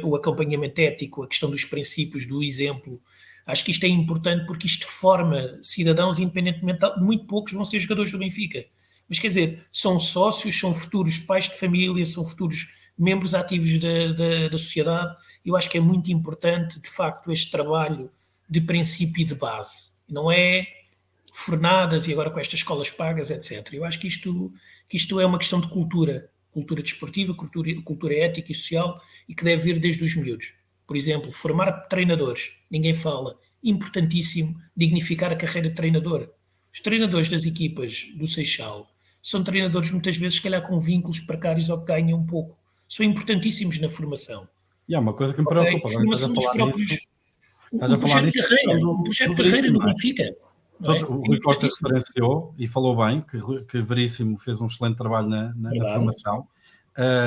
o acompanhamento ético, a questão dos princípios, do exemplo. Acho que isto é importante porque isto forma cidadãos, independentemente de muito poucos vão ser jogadores do Benfica. Mas quer dizer, são sócios, são futuros pais de família, são futuros membros ativos da sociedade. Eu acho que é muito importante, de facto, este trabalho de princípio e de base. Não é fornadas e agora com estas escolas pagas, etc. Eu acho que isto é uma questão de cultura desportiva, cultura ética e social, e que deve vir desde os miúdos. Por exemplo, formar treinadores, ninguém fala, importantíssimo, dignificar a carreira de treinador. Os treinadores das equipas do Seixal são treinadores muitas vezes, se calhar, com vínculos precários ou que ganham um pouco. São importantíssimos na formação. E é uma coisa que me preocupa. Formação dos próprios... Estás a falar disso? Um projeto de carreira no Benfica. O Rui Costa referenciou e falou bem que Veríssimo fez um excelente trabalho na formação.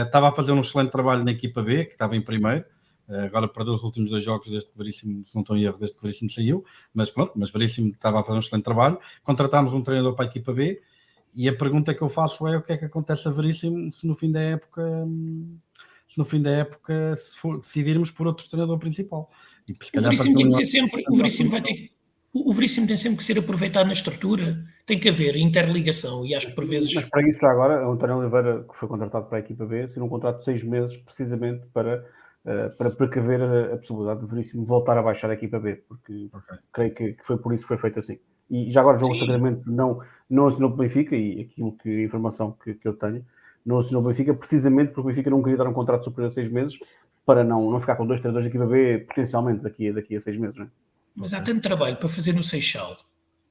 Estava a fazer um excelente trabalho na equipa B, que estava em primeiro. Agora perdeu os últimos 2 jogos desde que Veríssimo, se não estou em erro, desde que Veríssimo saiu. Mas pronto, Veríssimo estava a fazer um excelente trabalho. Contratámos um treinador para a equipa B e a pergunta que eu faço é o que é que acontece a Veríssimo se no fim da época decidirmos por outro treinador principal. E, o Veríssimo tem que ser sempre... O Veríssimo tem sempre que ser aproveitado na estrutura, tem que haver interligação e acho que por vezes... Mas para isso já agora, o António Oliveira, que foi contratado para a equipa B, assinou um contrato de 6 meses precisamente para precaver a possibilidade de Veríssimo voltar a baixar a equipa B, porque creio que foi por isso que foi feito assim. E já agora o João Sacramento não assinou para o Benfica, e a informação que eu tenho, não assinou para o Benfica precisamente porque o Benfica não queria dar um contrato superior a 6 meses para não ficar com 2 treinadores da equipa B potencialmente daqui a 6 meses, não é? Mas há tanto trabalho para fazer no Seixal,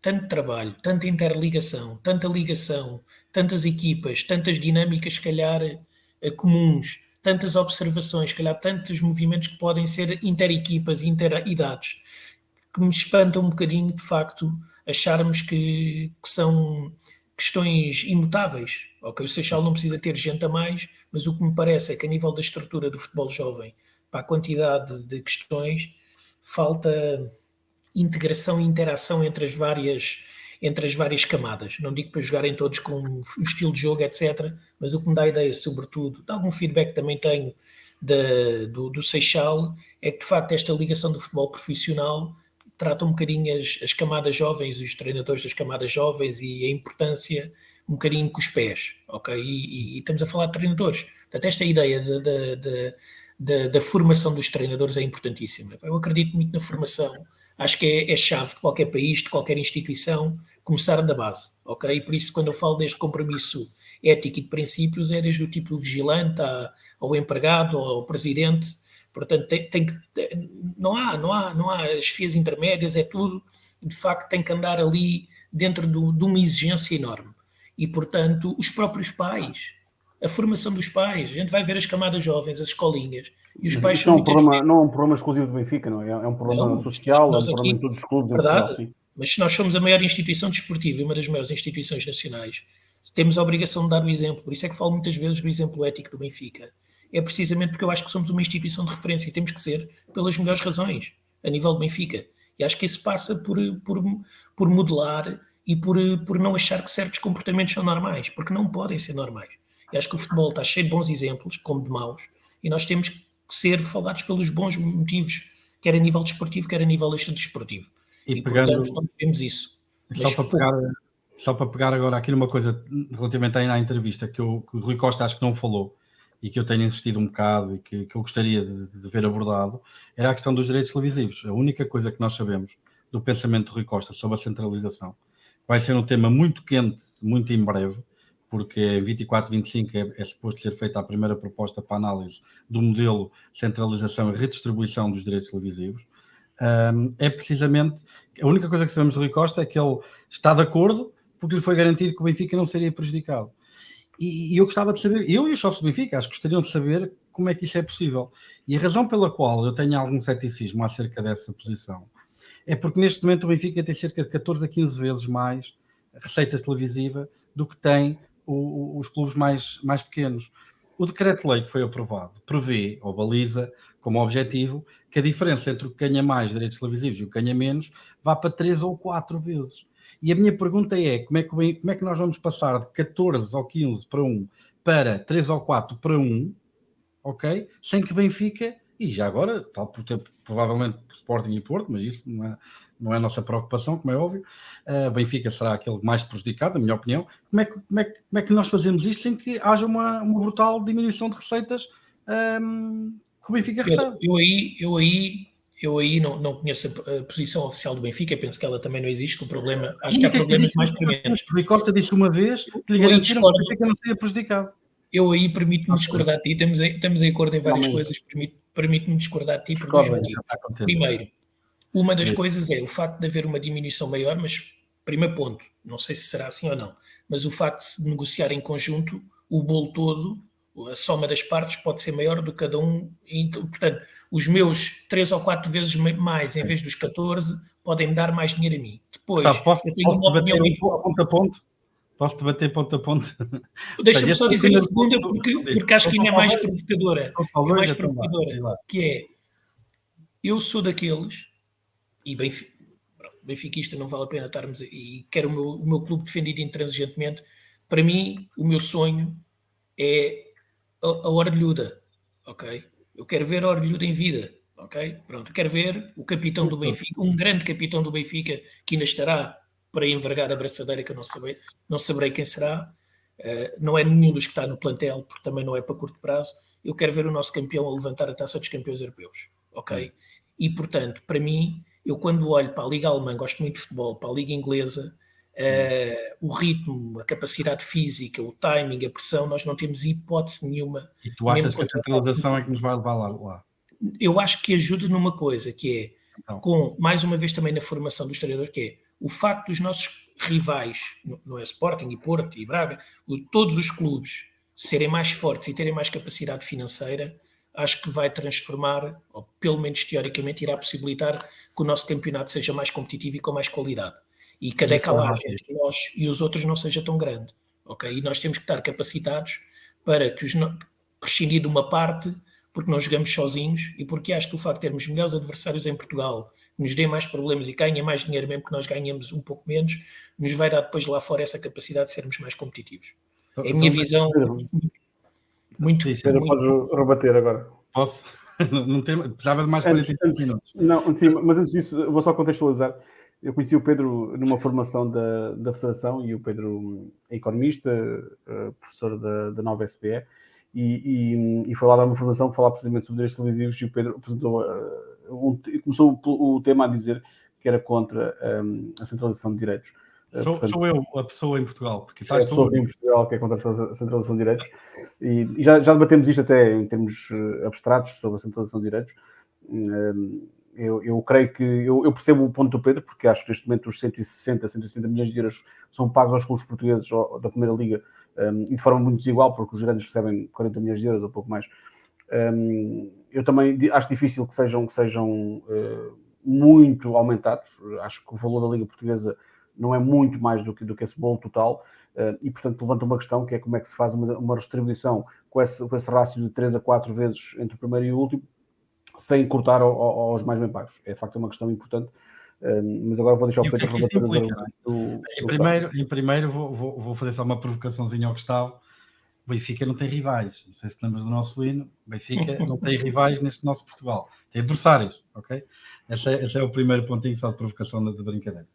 tanto trabalho, tanta interligação, tanta ligação, tantas equipas, tantas dinâmicas, se calhar, comuns, tantas observações, se calhar, tantos movimentos que podem ser inter-equipas, inter-idades, que me espanta um bocadinho, de facto, acharmos que são questões imutáveis. Ok, o Seixal não precisa ter gente a mais, mas o que me parece é que a nível da estrutura do futebol jovem, para a quantidade de questões, falta integração e interação entre as várias camadas. Não digo para jogarem todos com um estilo de jogo, etc., mas o que me dá a ideia, sobretudo, de algum feedback que também tenho do Seixal, é que, de facto, esta ligação do futebol profissional trata um bocadinho as camadas jovens, os treinadores das camadas jovens e a importância um bocadinho com os pés, ok? E estamos a falar de treinadores. Portanto, esta ideia da formação dos treinadores é importantíssima. Eu acredito muito na formação. Acho que é chave de qualquer país, de qualquer instituição, começar da base, ok? E por isso, quando eu falo deste compromisso ético e de princípios, é desde o tipo vigilante ao empregado, ao presidente. Portanto, não há as fias intermédias, é tudo, de facto, tem que andar ali dentro de uma exigência enorme. E, portanto, os próprios pais, a formação dos pais, a gente vai ver as camadas jovens, as escolinhas, e os pais são muitas vezes... Não é um problema exclusivo do Benfica, não é? É um problema social, é um problema em todos os clubes. Verdade, sim. Mas se nós somos a maior instituição desportiva e uma das maiores instituições nacionais, temos a obrigação de dar o exemplo. Por isso é que falo muitas vezes do exemplo ético do Benfica. É precisamente porque eu acho que somos uma instituição de referência e temos que ser pelas melhores razões, a nível do Benfica. E acho que isso passa por modelar e por não achar que certos comportamentos são normais, porque não podem ser normais. E acho que o futebol está cheio de bons exemplos, como de maus, e nós temos que ser falados pelos bons motivos, quer a nível desportivo, quer a nível extra-desportivo. E portanto, nós temos isso. Só para pegar agora aqui numa coisa relativamente aí na entrevista que o Rui Costa acho que não falou e que eu tenho insistido um bocado e que eu gostaria de ver abordado, era a questão dos direitos televisivos. A única coisa que nós sabemos do pensamento do Rui Costa sobre a centralização vai ser um tema muito quente, muito em breve, porque em 24, 25 é suposto ser feita a primeira proposta para análise do modelo centralização e redistribuição dos direitos televisivos. É precisamente, a única coisa que sabemos do Rui Costa é que ele está de acordo porque lhe foi garantido que o Benfica não seria prejudicado. E eu gostava de saber, eu e os sócios do Benfica, acho que gostariam de saber como é que isso é possível. E a razão pela qual eu tenho algum ceticismo acerca dessa posição é porque neste momento o Benfica tem cerca de 14 a 15 vezes mais receitas televisivas do que tem os clubes mais pequenos. O decreto-lei que foi aprovado prevê ou baliza como objetivo que a diferença entre o que ganha mais direitos televisivos e o que ganha menos vá para 3 ou 4 vezes. E a minha pergunta é, como é que nós vamos passar de 14 ou 15 para 1 para 3 ou 4 para 1, ok? Sem que Benfica, e já agora, tal por ter provavelmente Sporting e Porto, mas isso não é a nossa preocupação, como é óbvio, Benfica será aquele mais prejudicado, na minha opinião. Como é que nós fazemos isto sem que haja uma brutal diminuição de receitas que o Benfica recebe? Eu aí não conheço a posição oficial do Benfica, penso que ela também não existe, o problema, acho que há problemas mais premente. O Rui Costa disse uma vez que lhe garantiram que o Benfica não seria prejudicado. Eu aí permito-me discordar de ti, estamos em acordo em várias coisas, permite-me discordar de ti por dois motivos. Primeiro, uma das coisas é o facto de haver uma diminuição maior, mas primeiro ponto, não sei se será assim ou não, mas o facto de se negociar em conjunto o bolo todo, a soma das partes pode ser maior do que cada um, então, portanto, os meus 3 ou 4 vezes mais, em vez dos 14, podem-me dar mais dinheiro a mim. Depois, eu tenho uma opinião ponto a ponto. Posso debater ponto a ponto? Deixa-me só dizer a segunda, porque acho que ainda é mais provocadora. É mais provocadora, que é, eu sou daqueles, e benfiquista não vale a pena estarmos, e quero o meu clube defendido intransigentemente. Para mim, o meu sonho é a orelhuda, ok? Eu quero ver a orelhuda em vida, ok? Pronto, quero ver o capitão do Benfica, um grande capitão do Benfica, que ainda estará para envergar a braçadeira, que eu não saberei quem será. Não é nenhum dos que está no plantel, porque também não é para curto prazo. Eu quero ver o nosso campeão a levantar a taça dos campeões europeus, ok? E, portanto, para mim, eu quando olho para a Liga Alemã, gosto muito de futebol, para a Liga Inglesa, o ritmo, a capacidade física, o timing, a pressão, nós não temos hipótese nenhuma. E tu achas que a centralização é que nos vai levar lá? Eu acho que ajuda numa coisa, que é, com, mais uma vez também na formação do treinador, que é o facto dos nossos rivais, não é Sporting e Porto e Braga, todos os clubes serem mais fortes e terem mais capacidade financeira, acho que vai transformar, ou pelo menos teoricamente irá possibilitar que o nosso campeonato seja mais competitivo e com mais qualidade. E que a decalagem entre nós e os outros não seja tão grande. Okay? E nós temos que estar capacitados para que prescindir de uma parte, porque nós jogamos sozinhos e porque acho que o facto de termos melhores adversários em Portugal, que nos dê mais problemas e ganhem mais dinheiro mesmo que nós ganhemos um pouco menos, nos vai dar depois lá fora essa capacidade de sermos mais competitivos. É a minha visão muito... Pedro, podes rebater agora. Posso? Não tem, precisava de mais 45 minutos. Não, sim, mas antes disso, eu vou só contextualizar. Eu conheci o Pedro numa formação da Federação, e o Pedro é economista, professor da Nova SBE, e foi lá dar uma formação, falar precisamente sobre direitos televisivos, e o Pedro apresentou, começou o tema a dizer que era contra a centralização de direitos. Portanto, sou eu a pessoa em Portugal. Porque é a pessoa em Portugal que é contra a centralização de direitos. E já debatemos isto até em termos abstratos sobre a centralização de direitos. Eu creio que... Eu percebo o ponto do Pedro, porque acho que neste momento os 160 milhões de euros são pagos aos clubes portugueses da Primeira Liga, e de forma muito desigual, porque os grandes recebem 40 milhões de euros ou pouco mais. Eu também acho difícil que sejam muito aumentados. Acho que o valor da Liga Portuguesa não é muito mais do que esse bolo total, e portanto levanta uma questão, que é como é que se faz uma distribuição com esse rácio de 3 a 4 vezes entre o primeiro e o último, sem cortar aos mais bem pagos. É de facto uma questão importante, mas agora vou deixar o Pedro rebater os argumentos. Em primeiro vou fazer só uma provocaçãozinha ao Gustavo. O Benfica não tem rivais. Não sei se te lembras do nosso hino. O Benfica não tem rivais neste nosso Portugal. Tem adversários, ok? Esse é o primeiro pontinho só de provocação da brincadeira.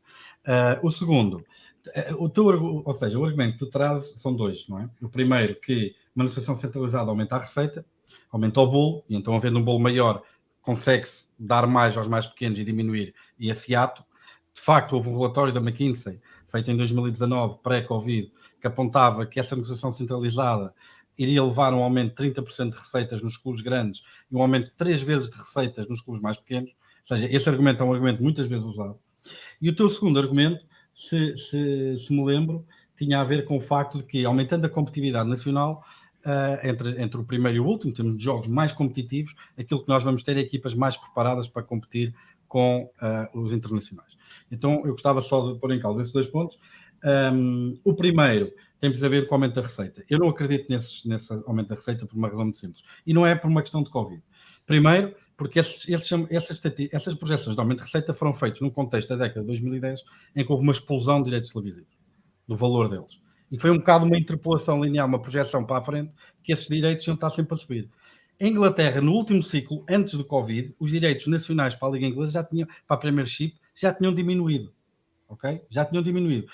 O segundo, ou seja, o argumento que tu trazes são dois, não é? O primeiro, que uma negociação centralizada aumenta a receita, aumenta o bolo, e então, havendo um bolo maior, consegue-se dar mais aos mais pequenos e diminuir esse ato. De facto, houve um relatório da McKinsey, feito em 2019, pré-Covid, que apontava que essa negociação centralizada iria levar a um aumento de 30% de receitas nos clubes grandes e um aumento de 3 vezes de receitas nos clubes mais pequenos. Ou seja, esse argumento é um argumento muitas vezes usado. E o teu segundo argumento, se me lembro, tinha a ver com o facto de que, aumentando a competitividade nacional, entre o primeiro e o último, temos jogos mais competitivos, aquilo que nós vamos ter é equipas mais preparadas para competir com os internacionais. Então, eu gostava só de pôr em causa esses dois pontos. O primeiro tem a ver com o aumento da receita. Eu não acredito nesse aumento da receita por uma razão muito simples. E não é por uma questão de Covid. Primeiro, porque essas projeções de aumento de receita foram feitas num contexto da década de 2010, em que houve uma explosão de direitos televisivos, do valor deles. E foi um bocado uma interpolação linear, uma projeção para a frente, que esses direitos iam estar sempre a subir. Em Inglaterra, no último ciclo, antes do Covid, os direitos nacionais para a Liga Inglesa para a Premiership, já tinham diminuído. Ok? Já tinham diminuído.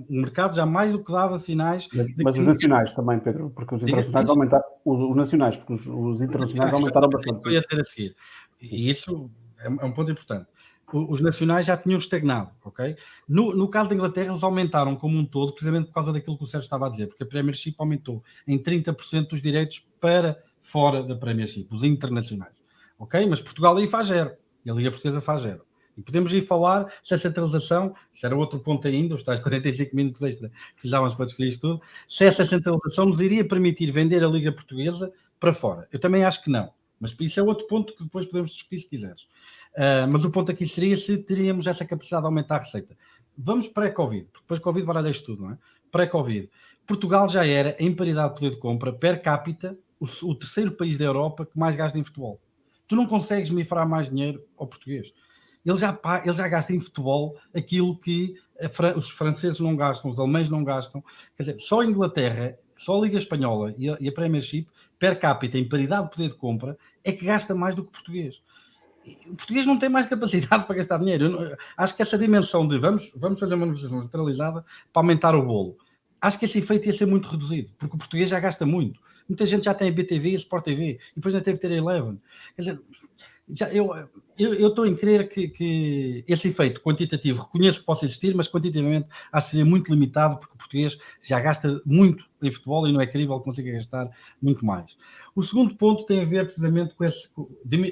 O mercado já mais do que dava sinais... Mas os nacionais também, Pedro, porque os internacionais aumentaram... Os nacionais, porque os internacionais aumentaram bastante. Eu ia ter a seguir. E isso é um ponto importante. Os nacionais já tinham estagnado, ok? No caso da Inglaterra, eles aumentaram como um todo, precisamente por causa daquilo que o Sérgio estava a dizer, porque a Premiership aumentou em 30% dos direitos para fora da Premiership, os internacionais. Ok? Mas Portugal aí faz 0. E a Liga Portuguesa faz 0. E podemos ir falar se a centralização, se era outro ponto ainda, os tais 45 minutos extra que precisávamos para discutir isto tudo, se essa centralização nos iria permitir vender a Liga Portuguesa para fora. Eu também acho que não. Mas isso é outro ponto que depois podemos discutir se quiseres. Mas o ponto aqui seria se teríamos essa capacidade de aumentar a receita. Vamos pré-Covid, porque depois Covid baralha isto tudo, não é? Pré-Covid. Portugal já era, em paridade de poder de compra, per capita, o terceiro país da Europa que mais gasta em futebol. Tu não consegues mifrar mais dinheiro ao português. Ele já gasta em futebol aquilo que os franceses não gastam, os alemães não gastam. Quer dizer, só a Inglaterra, só a Liga Espanhola e a Premiership, per capita, em paridade de poder de compra, é que gasta mais do que o português. O português não tem mais capacidade para gastar dinheiro. Acho que essa dimensão de vamos fazer uma negociação centralizada para aumentar o bolo, acho que esse efeito ia ser muito reduzido, porque o português já gasta muito. Muita gente já tem a BTV e a Sport TV, e depois já teve que ter a Eleven. Quer dizer, eu estou em crer que esse efeito quantitativo, reconheço que possa existir, mas quantitativamente acho que seria muito limitado, porque o português já gasta muito em futebol e não é crível que consiga gastar muito mais. O segundo ponto tem a ver precisamente com esse,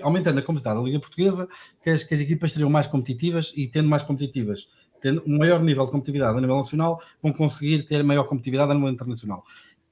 aumentando a competitividade da Liga Portuguesa, que as equipas seriam mais competitivas e tendo mais competitivas, tendo um maior nível de competitividade a nível nacional, vão conseguir ter maior competitividade a nível internacional.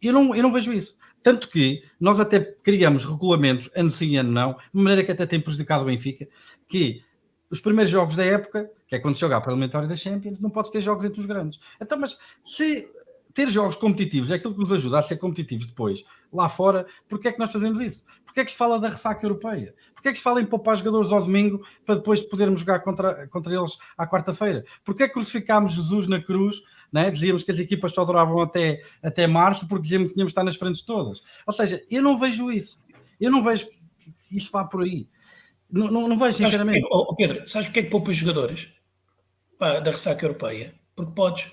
Eu não vejo isso. Tanto que nós até criamos regulamentos, ano sim, ano não, de maneira que até tem prejudicado o Benfica, que os primeiros jogos da época, que é quando jogar para a eliminatória da Champions, não podes ter jogos entre os grandes. Então, mas se ter jogos competitivos é aquilo que nos ajuda a ser competitivos depois, lá fora, porquê é que nós fazemos isso? Porquê é que se fala da ressaca europeia? Porquê é que se fala em poupar jogadores ao domingo para depois podermos jogar contra eles à quarta-feira? Porquê é que crucificámos Jesus na cruz? Né? Dizíamos que as equipas só duravam até março porque dizíamos que tínhamos de estar nas frentes todas. Ou seja, eu não vejo isso. Eu não vejo que isso vá por aí. Não vejo, sinceramente. Pedro, sabes porque é que poupas jogadores da ressaca europeia? Porque podes.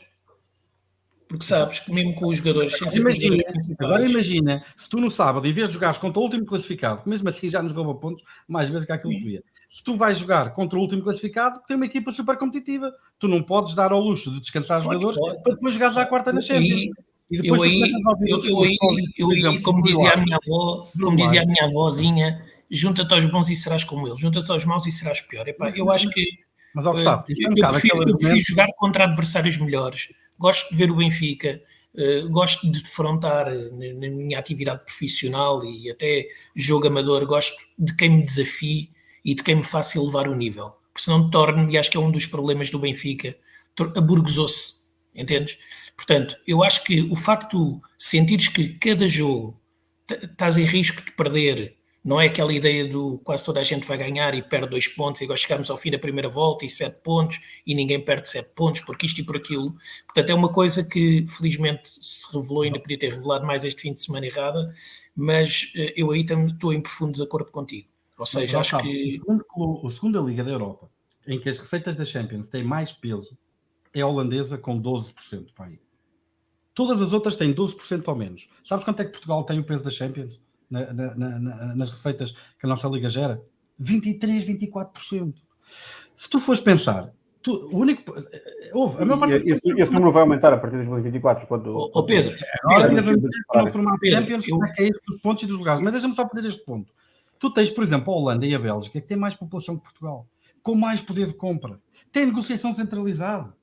Porque sabes que mesmo com os jogadores sem ser com os jogadores principais... Agora imagina, se tu no sábado, em vez de jogares contra o último classificado, que mesmo assim já nos rouba pontos mais vezes que aquilo que tu ia, se tu vais jogar contra o último classificado, tem uma equipa super competitiva. Tu não podes dar ao luxo de descansar jogadores para depois jogares à quarta na Champions. E depois como dizia a minha avózinha, junta-te aos bons e serás como eles, junta-te aos maus e serás pior. Epá, eu acho que mas, Gustavo, eu prefiro jogar contra adversários melhores. Gosto de ver o Benfica, gosto de defrontar na minha atividade profissional e até jogo amador, gosto de quem me desafie e de quem me faça elevar o nível. Porque senão torno-me, e acho que é um dos problemas do Benfica, aburguesou-se, entendes? Portanto, eu acho que o facto de sentires que cada jogo estás em risco de perder, não é aquela ideia do quase toda a gente vai ganhar e perde 2 pontos e agora chegamos ao fim da primeira volta e 7 pontos e ninguém perde 7 pontos porque isto e por aquilo. Portanto, é uma coisa que felizmente se revelou, ainda podia ter revelado mais este fim de semana errada, mas eu aí também estou em profundo desacordo contigo. Ou seja, acho que... O segundo da Liga da Europa, em que as receitas da Champions têm mais peso, é a holandesa com 12% para aí. Todas as outras têm 12% ou menos. Sabes quanto é que Portugal tem o peso da Champions? Nas receitas que a nossa Liga gera? 23, 24%. Se tu fores pensar, o único... a maior parte esse número vai aumentar a partir de 2024. Pedro, no formato Champions, é isso dos pontos e dos lugares. Mas deixa-me só pedir este ponto. Tu tens, por exemplo, a Holanda e a Bélgica, que têm mais população que Portugal, com mais poder de compra, tem negociação centralizada.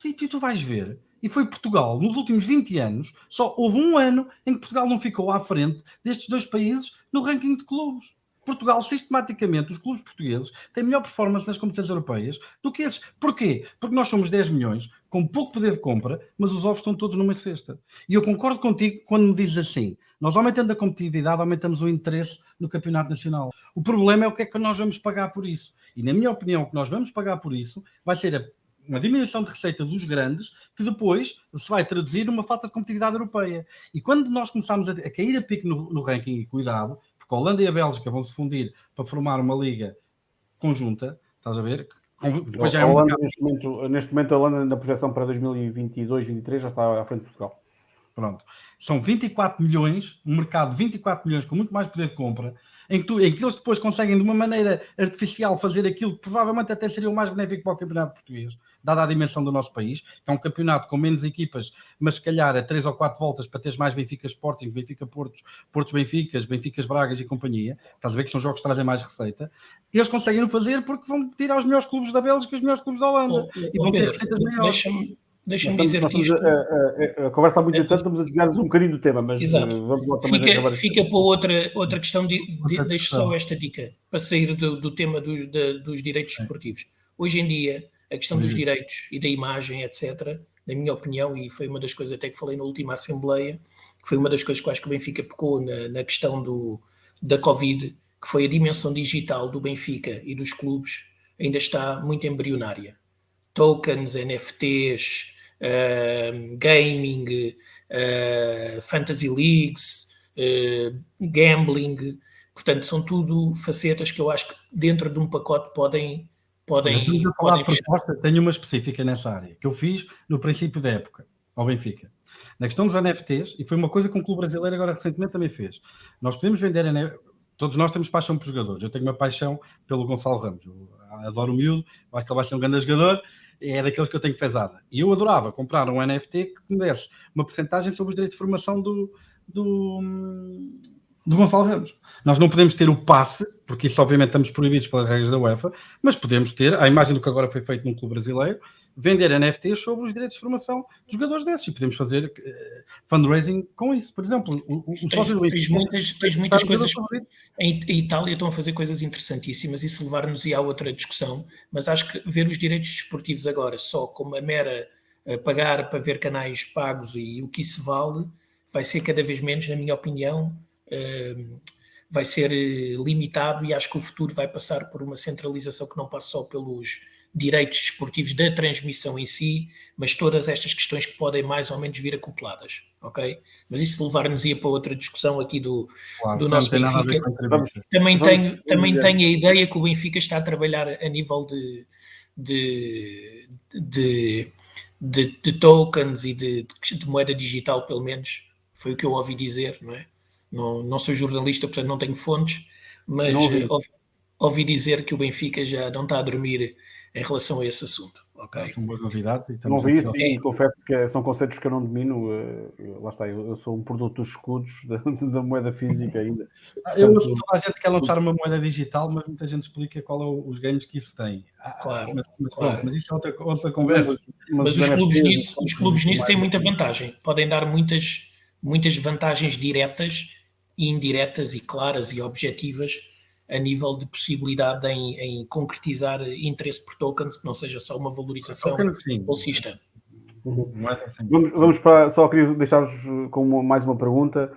E tu vais ver... E foi Portugal, nos últimos 20 anos, só houve um ano em que Portugal não ficou à frente destes dois países no ranking de clubes. Portugal, sistematicamente, os clubes portugueses têm melhor performance nas competições europeias do que esses. Porquê? Porque nós somos 10 milhões, com pouco poder de compra, mas os ovos estão todos numa cesta. E eu concordo contigo quando me dizes assim, nós aumentando a competitividade, aumentamos o interesse no campeonato nacional. O problema é o que é que nós vamos pagar por isso. E na minha opinião, o que nós vamos pagar por isso vai ser uma diminuição de receita dos grandes que depois se vai traduzir numa falta de competitividade europeia. E quando nós começamos a cair a pique no ranking, e cuidado, porque a Holanda e a Bélgica vão se fundir para formar uma liga conjunta, estás a ver? Depois já Holanda, neste momento a Holanda na projeção para 2022-2023 já está à frente de Portugal. Pronto. São 24 milhões, um mercado de 24 milhões com muito mais poder de compra, em que eles depois conseguem de uma maneira artificial fazer aquilo que provavelmente até seria o mais benéfico para o campeonato português, dada a dimensão do nosso país, que é um campeonato com menos equipas, mas se calhar a 3 ou 4 voltas para teres mais Benfica Sporting, Benfica Portos, Portos Benficas, Benficas Bragas e companhia, estás a ver que são jogos que trazem mais receita, eles conseguem fazer porque vão tirar os melhores clubes da Bélgica e os melhores clubes da Holanda, e vão ter receitas maiores. Deixa-me dizer que isto... A conversa está muito interessante, estamos a desviar-nos um bocadinho do tema, mas vamos lá também acabar. Fica para outra questão, deixo só esta dica, para sair do tema dos direitos esportivos. Hoje em dia, a questão dos direitos e da imagem, etc., na minha opinião, e foi uma das coisas até que falei na última Assembleia, que foi uma das coisas que eu acho que o Benfica pecou na questão da Covid, que foi a dimensão digital do Benfica e dos clubes, ainda está muito embrionária. Tokens, NFTs, gaming, fantasy leagues, gambling, portanto são tudo facetas que eu acho que dentro de um pacote podem proposta, tenho uma específica nessa área, que eu fiz no princípio da época, ao Benfica. Na questão dos NFTs, e foi uma coisa que um clube brasileiro agora recentemente também fez, nós podemos vender todos nós temos paixão por jogadores. Eu tenho uma paixão pelo Gonçalo Ramos. Eu adoro o miúdo, acho que ele vai ser um grande jogador, é daqueles que eu tenho fezada. E eu adorava comprar um NFT que me desse uma porcentagem sobre os direitos de formação do Gonçalo Ramos. Nós não podemos ter o passe, porque isso obviamente estamos proibidos pelas regras da UEFA, mas podemos ter, a imagem do que agora foi feito num clube brasileiro, vender NFTs sobre os direitos de formação dos jogadores desses, e podemos fazer fundraising com isso. Por exemplo, tens muitas coisas. Em Itália estão a fazer coisas interessantíssimas, isso levar-nos-ia a outra discussão, mas acho que ver os direitos desportivos agora só como a mera pagar para ver canais pagos e o que isso vale, vai ser cada vez menos, na minha opinião, vai ser limitado, e acho que o futuro vai passar por uma centralização que não passa só pelos direitos desportivos da transmissão em si, mas todas estas questões que podem mais ou menos vir acopladas, ok? Mas isso levar-nos-ia para outra discussão aqui do nosso Benfica. Também tenho a ideia que o Benfica está a trabalhar a nível de tokens e de moeda digital, pelo menos, foi o que eu ouvi dizer, não é? Não sou jornalista, portanto não tenho fontes, mas ouvi dizer que o Benfica já não está a dormir em relação a esse assunto. Okay? São boas novidades. Não vi isso e confesso que são conceitos que eu não domino. Lá está, eu sou um produto dos escudos da moeda física ainda. Eu acho que toda a gente quer lançar uma moeda digital, mas muita gente explica qual é os ganhos que isso tem. Claro. Mas isso é outra conversa. Mas os clubes nisso têm muita vantagem. Podem dar muitas vantagens diretas e indiretas e claras e objetivas a nível de possibilidade em concretizar interesse por tokens, que não seja só uma valorização bolsista. Vamos para... Só queria deixar-vos com mais uma pergunta.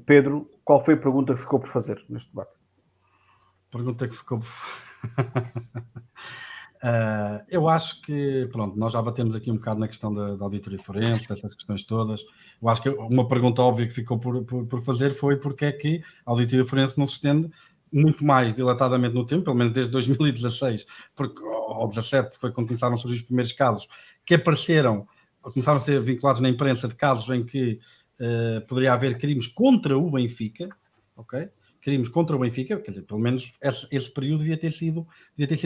Pedro, qual foi a pergunta que ficou por fazer neste debate? Pergunta que ficou por... eu acho que, pronto, nós já batemos aqui um bocado na questão da auditoria forense, dessas questões todas. Eu acho que uma pergunta óbvia que ficou por fazer foi porque é que a auditoria forense não se estende muito mais dilatadamente no tempo, pelo menos desde 2016, ou 2017, foi quando começaram a surgir os primeiros casos que apareceram, começaram a ser vinculados na imprensa de casos em que poderia haver crimes contra o Benfica, ok? Crimes contra o Benfica, quer dizer, pelo menos esse período devia ter sido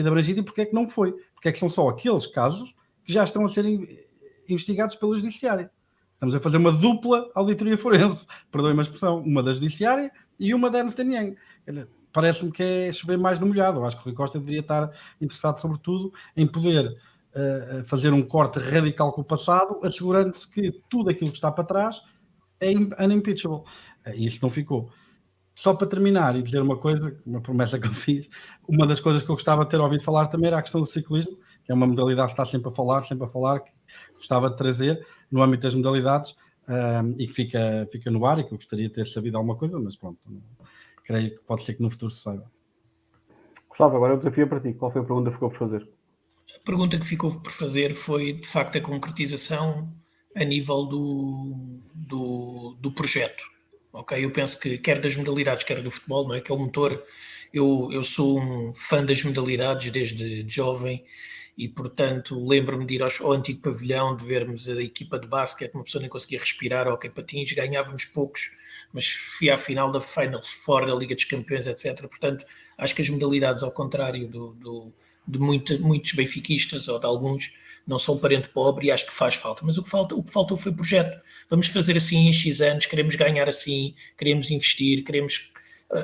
abrangido, e porque é que não foi? Porque é que são só aqueles casos que já estão a ser investigados pelo Judiciário. Estamos a fazer uma dupla auditoria forense, perdoem-me a expressão, uma da Judiciária e uma da Ernst & Young. Parece-me que é chover mais no molhado. Eu acho que o Rui Costa deveria estar interessado, sobretudo, em poder fazer um corte radical com o passado, assegurando-se que tudo aquilo que está para trás é unimpeachable. Isso não ficou. Só para terminar e dizer uma coisa, uma promessa que eu fiz, uma das coisas que eu gostava de ter ouvido falar também era a questão do ciclismo, que é uma modalidade que está sempre a falar, que gostava de trazer no âmbito das modalidades, e que fica no ar, e que eu gostaria de ter sabido alguma coisa, mas pronto, creio que pode ser que no futuro se saiba. Gustavo, agora eu desafio para ti. Qual foi a pergunta que ficou por fazer? A pergunta que ficou por fazer foi, de facto, a concretização a nível do projeto. Ok, eu penso que quer das modalidades, quer do futebol, não é? Que é o motor. Eu sou um fã das modalidades desde jovem e, portanto, lembro-me de ir ao antigo pavilhão, de vermos a equipa de basquete, uma pessoa nem conseguia respirar, ok, patins, ganhávamos poucos mas fui à final da Final Four da Liga dos Campeões, etc. Portanto, acho que as modalidades, ao contrário de muitos benfiquistas ou de alguns, não são parente pobre, e acho que faz falta. Mas o que faltou foi projeto. Vamos fazer assim em X anos, queremos ganhar assim, queremos investir,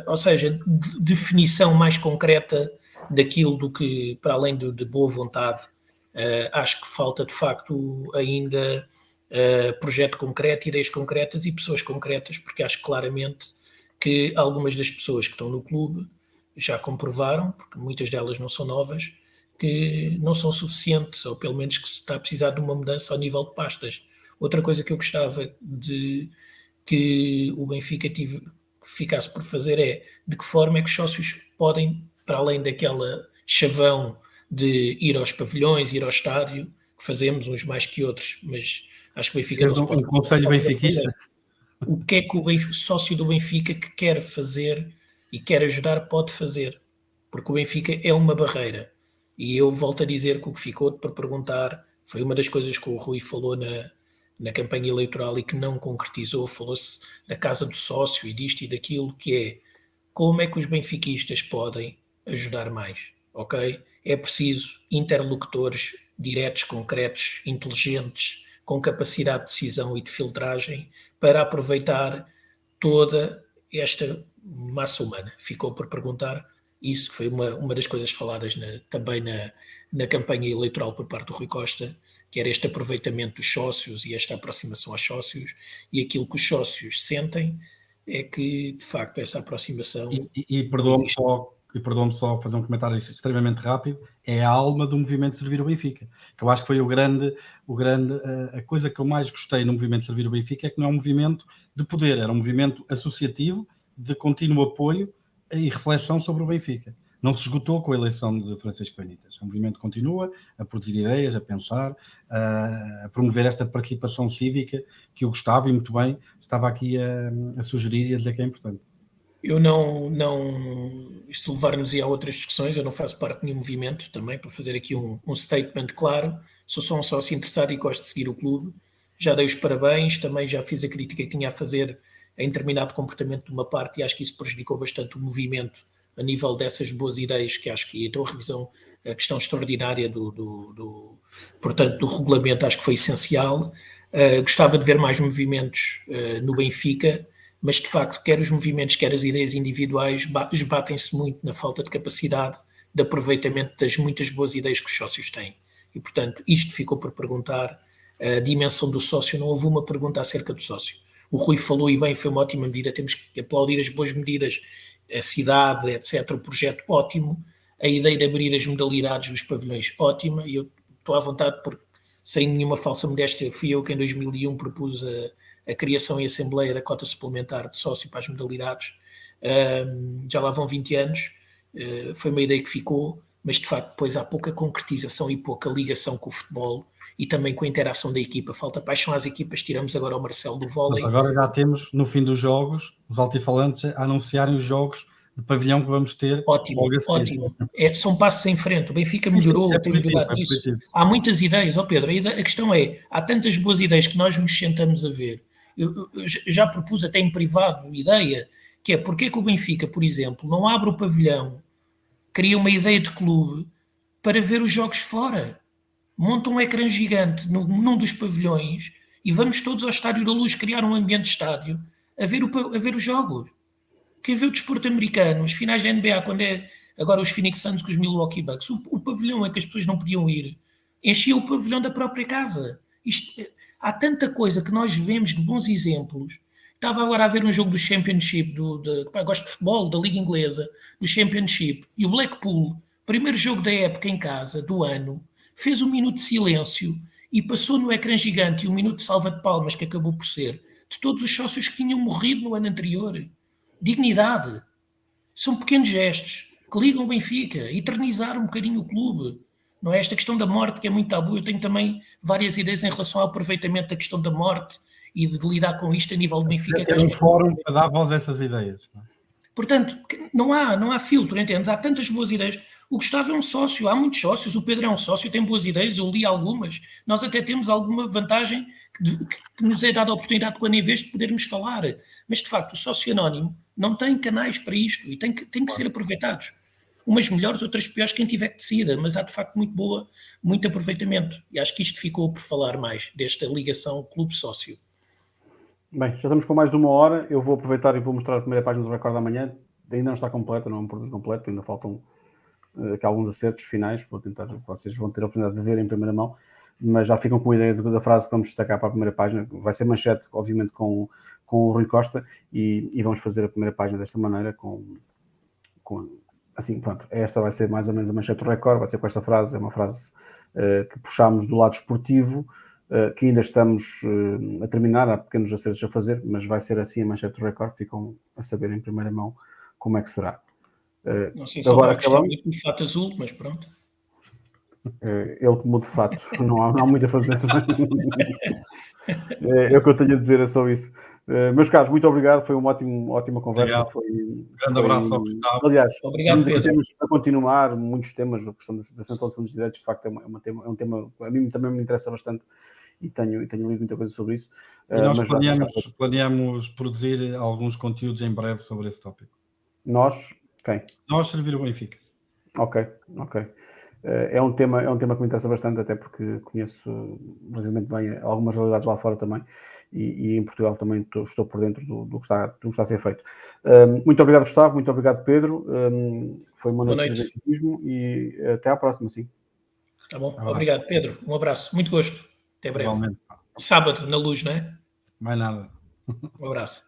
ou seja, definição mais concreta daquilo do que, para além de boa vontade, acho que falta de facto ainda projeto concreto, ideias concretas e pessoas concretas, porque acho claramente que algumas das pessoas que estão no clube já comprovaram, porque muitas delas não são novas, que não são suficientes, ou pelo menos que se está a precisar de uma mudança ao nível de pastas. Outra coisa que eu gostava de que o Benfica ficasse por fazer é de que forma é que os sócios podem, para além daquela chavão de ir aos pavilhões, ir ao estádio, que fazemos uns mais que outros, mas acho que o Benfica não se pode... Um conselho benfiquista? O que é que o sócio do Benfica que quer fazer e quer ajudar pode fazer? Porque o Benfica é uma barreira. E eu volto a dizer que o que ficou para perguntar foi uma das coisas que o Rui falou na campanha eleitoral e que não concretizou. Falou-se da casa do sócio e disto e daquilo, que é como é que os benfiquistas podem ajudar mais, ok? É preciso interlocutores diretos, concretos, inteligentes, com capacidade de decisão e de filtragem para aproveitar toda esta massa humana. Ficou por perguntar isso, que foi uma das coisas faladas também na campanha eleitoral por parte do Rui Costa, que era este aproveitamento dos sócios e esta aproximação aos sócios, e aquilo que os sócios sentem é que, de facto, essa aproximação... E perdoa-me só fazer um comentário extremamente rápido, é a alma do movimento Servir o Benfica, que eu acho que foi a coisa que eu mais gostei no movimento Servir o Benfica é que não é um movimento de poder, era um movimento associativo, de contínuo apoio e reflexão sobre o Benfica. Não se esgotou com a eleição de Francisco Benítez. O movimento continua a produzir ideias, a pensar, a promover esta participação cívica que o Gustavo, e muito bem, estava aqui a sugerir e a dizer que é importante. Eu isto levar-nos a outras discussões, eu não faço parte de nenhum movimento também, para fazer aqui um statement claro, sou só um sócio interessado e gosto de seguir o clube, já dei os parabéns, também já fiz a crítica que tinha a fazer em determinado comportamento de uma parte e acho que isso prejudicou bastante o movimento a nível dessas boas ideias, que acho que então a questão extraordinária portanto, do regulamento acho que foi essencial. Gostava de ver mais movimentos no Benfica, mas de facto quer os movimentos, quer as ideias individuais esbatem-se muito na falta de capacidade de aproveitamento das muitas boas ideias que os sócios têm. E portanto isto ficou por perguntar, a dimensão do sócio, não houve uma pergunta acerca do sócio. O Rui falou e bem, foi uma ótima medida, temos que aplaudir as boas medidas, a cidade, etc., o projeto ótimo, a ideia de abrir as modalidades dos pavilhões ótima, e eu estou à vontade porque, sem nenhuma falsa modéstia, fui eu que em 2001 propus a criação e assembleia da cota suplementar de sócio para as modalidades, já lá vão 20 anos, foi uma ideia que ficou, mas de facto depois há pouca concretização e pouca ligação com o futebol, e também com a interação da equipa. Falta paixão às equipas, tiramos agora o Marcelo do vôlei. Mas agora já temos, no fim dos jogos, os altifalantes a anunciarem os jogos de pavilhão que vamos ter. Ótimo. São passos em frente. O Benfica melhorou, tem melhorado isso. Há muitas ideias, Pedro. A questão é, há tantas boas ideias que nós nos sentamos a ver. Eu já propus até em privado ideia, que é porque é que o Benfica, por exemplo, não abre o pavilhão, cria uma ideia de clube para ver os jogos fora. Monta um ecrã gigante num dos pavilhões e vamos todos ao Estádio da Luz criar um ambiente de estádio a ver os jogos. Quem vê o desporto americano, as finais da NBA, quando é agora os Phoenix Suns com os Milwaukee Bucks, o pavilhão é que as pessoas não podiam ir, enchia o pavilhão da própria casa. Há tanta coisa que nós vemos de bons exemplos. Estava agora a ver um jogo do Championship, gosto de futebol, da Liga Inglesa, do Championship, e o Blackpool, primeiro jogo da época em casa, do ano, fez um minuto de silêncio e passou no ecrã gigante um minuto de salva de palmas, que acabou por ser, de todos os sócios que tinham morrido no ano anterior. Dignidade. São pequenos gestos que ligam o Benfica, eternizar um bocadinho o clube. Não é esta questão da morte que é muito tabu. Eu tenho também várias ideias em relação ao aproveitamento da questão da morte e de lidar com isto a nível do Benfica. Ter um fórum para dar voz a essas ideias. Portanto, não há filtro, entendes? Há tantas boas ideias. O Gustavo é um sócio, há muitos sócios, o Pedro é um sócio, tem boas ideias, eu li algumas. Nós até temos alguma vantagem que nos é dada a oportunidade quando em vez de podermos falar. Mas, de facto, o sócio anónimo não tem canais para isto e tem que ser aproveitados. Umas melhores, outras piores, quem tiver que decida, mas há, de facto, muito aproveitamento. E acho que isto ficou por falar mais, desta ligação clube-sócio. Bem, já estamos com mais de 1 hora. Eu vou aproveitar e vou mostrar a primeira página do Record amanhã. Ainda não está completa, não é um produto completo, ainda faltam aqui alguns acertos finais. Vou tentar, vocês vão ter a oportunidade de ver em primeira mão, mas já ficam com a ideia da frase que vamos destacar para a primeira página. Vai ser manchete, obviamente, com o Rui Costa, e vamos fazer a primeira página desta maneira, assim, pronto. Esta vai ser mais ou menos a manchete do Record, vai ser com esta frase, é uma frase que puxámos do lado esportivo, que ainda estamos a terminar, há pequenos acertos a fazer, mas vai ser assim a manchete do Record, ficam a saber em primeira mão como é que será. Não sei se agora vai gostar muito do fato azul, mas pronto. Ele que muda de fato, não há muito a fazer. É o que eu tenho a dizer, é só isso. Meus caros, muito obrigado, foi uma ótima conversa. Grande abraço ao Gustavo. Aliás, obrigado, Pedro. Temos a continuar muitos temas, a questão da centralização dos direitos, de facto, é um tema a mim também me interessa bastante e tenho lido muita coisa sobre isso. E nós planeamos produzir alguns conteúdos em breve sobre esse tópico. Nós? Quem? Nós, servir o Benfica. Ok. É um tema que me interessa bastante, até porque conheço relativamente bem algumas realidades lá fora também, e em Portugal também estou por dentro do que está a ser feito. Muito obrigado, Gustavo, muito obrigado, Pedro. Foi uma noite de ativismo e até à próxima, sim. Tá bom, obrigado, Pedro. Um abraço, muito gosto. Até breve. Igualmente. Sábado, na Luz, não é? Mais nada. Um abraço.